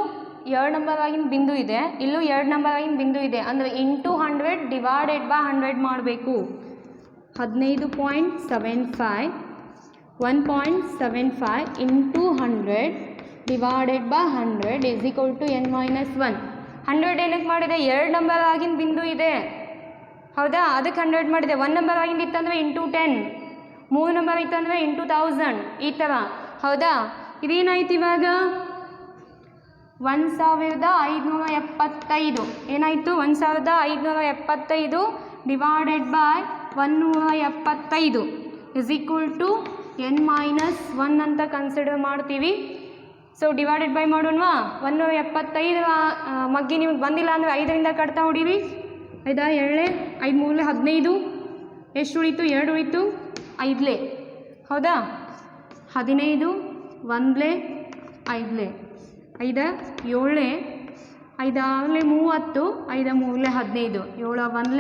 2 ನಂಬರ್ ಆಗಿನ ಬಿಂದು ಇದೆ, ಇಲ್ಲೂ 2 ನಂಬರ್ ಆಗಿನ ಬಿಂದು ಇದೆ. ಅಂದರೆ ಇಂಟು 100 ಡಿವೈಡೆಡ್ ಬೈ 100 ಮಾಡಬೇಕು. 15.75 1.75 ಇಂಟು 100 ಡಿವೈಡೆಡ್ ಬೈ 100 = n - 1. 100 ಏನಕ್ಕೆ ಮಾಡಿದೆ? 2 ನಂಬರ್ ಆಗಿನ ಬಿಂದು ಇದೆ. ಹೌದಾ? ಅದಕ್ಕೆ 100 ಮಾಡಿದೆ. 1 ನಂಬರ್ ಆಗಿಂದ ಇತ್ತಂದರೆ ಇಂಟು 10, 3 ನಂಬರ್ ಇತ್ತಂದರೆ ಇಂಟು 1000, ಈ ಥರ. ಹೌದಾ? ಇದೇನಾಯ್ತು ಇವಾಗ? 1575 ಏನಾಯಿತು? 1575 ಡಿವೈಡೆಡ್ ಬೈ 175 = n - 1 ಅಂತ ಕನ್ಸಿಡರ್ ಮಾಡ್ತೀವಿ. So divided by ಮಾಡೋಣವಾ. 175 ಮಗ್ಗಿ ನಿಮ್ಗೆ ಬಂದಿಲ್ಲ ಅಂದರೆ 5ರಿಂದ ಕಟ್ತಾ ಹೊಡೀರಿ. 5 2 5 3 15. ಎಷ್ಟು ಉಳಿತು? 2 ಉಳಿತು. 5 ಹೌದಾ? 15 1 5 5 7 5 30 5 3 15 7 1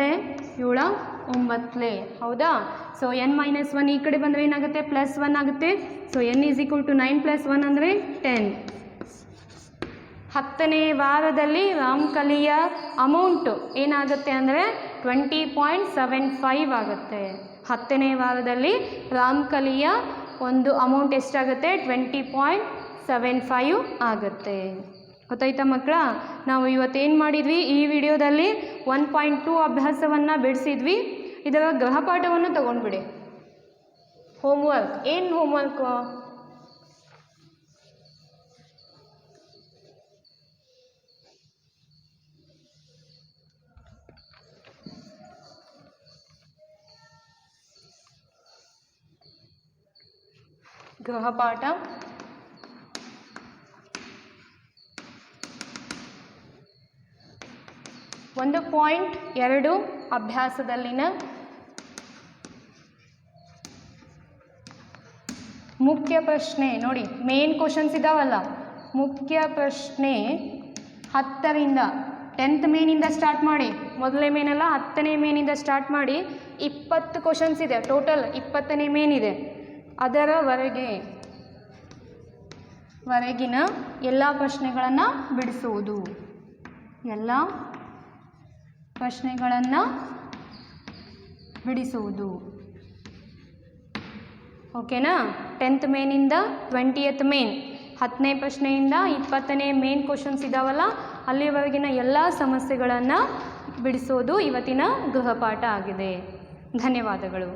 7 9 ಹೌದಾ? ಸೊ n-1 ಈ ಕಡೆ ಬಂದರೆ ಏನಾಗುತ್ತೆ? +1 ಆಗುತ್ತೆ. ಸೊ n = 9 + 1 ಅಂದರೆ 10. 10ನೇ ವಾರದಲ್ಲಿ ರಾಮ್ಕಲಿಯ ಅಮೌಂಟು ಏನಾಗುತ್ತೆ ಅಂದರೆ 20.75 ಆಗುತ್ತೆ. 10ನೇ ವಾರದಲ್ಲಿ ರಾಮ್ಕಲಿಯ ಒಂದು ಅಮೌಂಟ್ ಎಷ್ಟಾಗುತ್ತೆ? 20.75 ಆಗುತ್ತೆ. ಗೊತ್ತಾಯ್ತಾ ಮಕ್ಕಳ? ನಾವು ಇವತ್ತೇನು ಮಾಡಿದ್ವಿ, ಈ ವಿಡಿಯೋದಲ್ಲಿ 1.2 ಅಭ್ಯಾಸವನ್ನು ಬಿಡಿಸಿದ್ವಿ. ಇದರ ಗೃಹಪಾಠವನ್ನು ತಗೊಂಡ್ಬಿಡಿ. ಹೋಮ್ವರ್ಕ್ ಏನು? ಹೋಮ್ವರ್ಕು ಗೃಹಪಾಠ 1.2 ಅಭ್ಯಾಸದಲ್ಲಿನ ಮುಖ್ಯ ಪ್ರಶ್ನೆ ನೋಡಿ. ಮೇನ್ ಕ್ವಶನ್ಸ್ ಇದಾವಲ್ಲ, ಮುಖ್ಯ ಪ್ರಶ್ನೆ 10ರಿಂದ 10th ಮೇನಿಂದ ಸ್ಟಾರ್ಟ್ ಮಾಡಿ. ಮೊದಲನೇ ಮೇನಲ್ಲ, 10ನೇ ಮೇನಿಂದ ಸ್ಟಾರ್ಟ್ ಮಾಡಿ 20 ಕ್ವಶನ್ಸ್ ಇದೆ. ಟೋಟಲ್ 20ನೇ ಮೇನ್ ಇದೆ. ವರೆಗಿನ ಎಲ್ಲ ಪ್ರಶ್ನೆಗಳನ್ನು ಬಿಡಿಸುವುದು. ಎಲ್ಲ ಪ್ರಶ್ನೆಗಳನ್ನು ಬಿಡಿಸುವುದು. ಓಕೆನಾ? 10th ಮೇನಿಂದ 20th ಮೇನ್, 10ನೇ ಪ್ರಶ್ನೆಯಿಂದ 20ನೇ ಮೇನ್ ಕ್ವಶನ್ಸ್ ಇದಾವಲ್ಲ, ಅಲ್ಲಿವರೆಗಿನ ಎಲ್ಲ ಸಮಸ್ಯೆಗಳನ್ನು ಬಿಡಿಸೋದು ಇವತ್ತಿನ ಗೃಹಪಾಠ ಆಗಿದೆ. ಧನ್ಯವಾದಗಳು.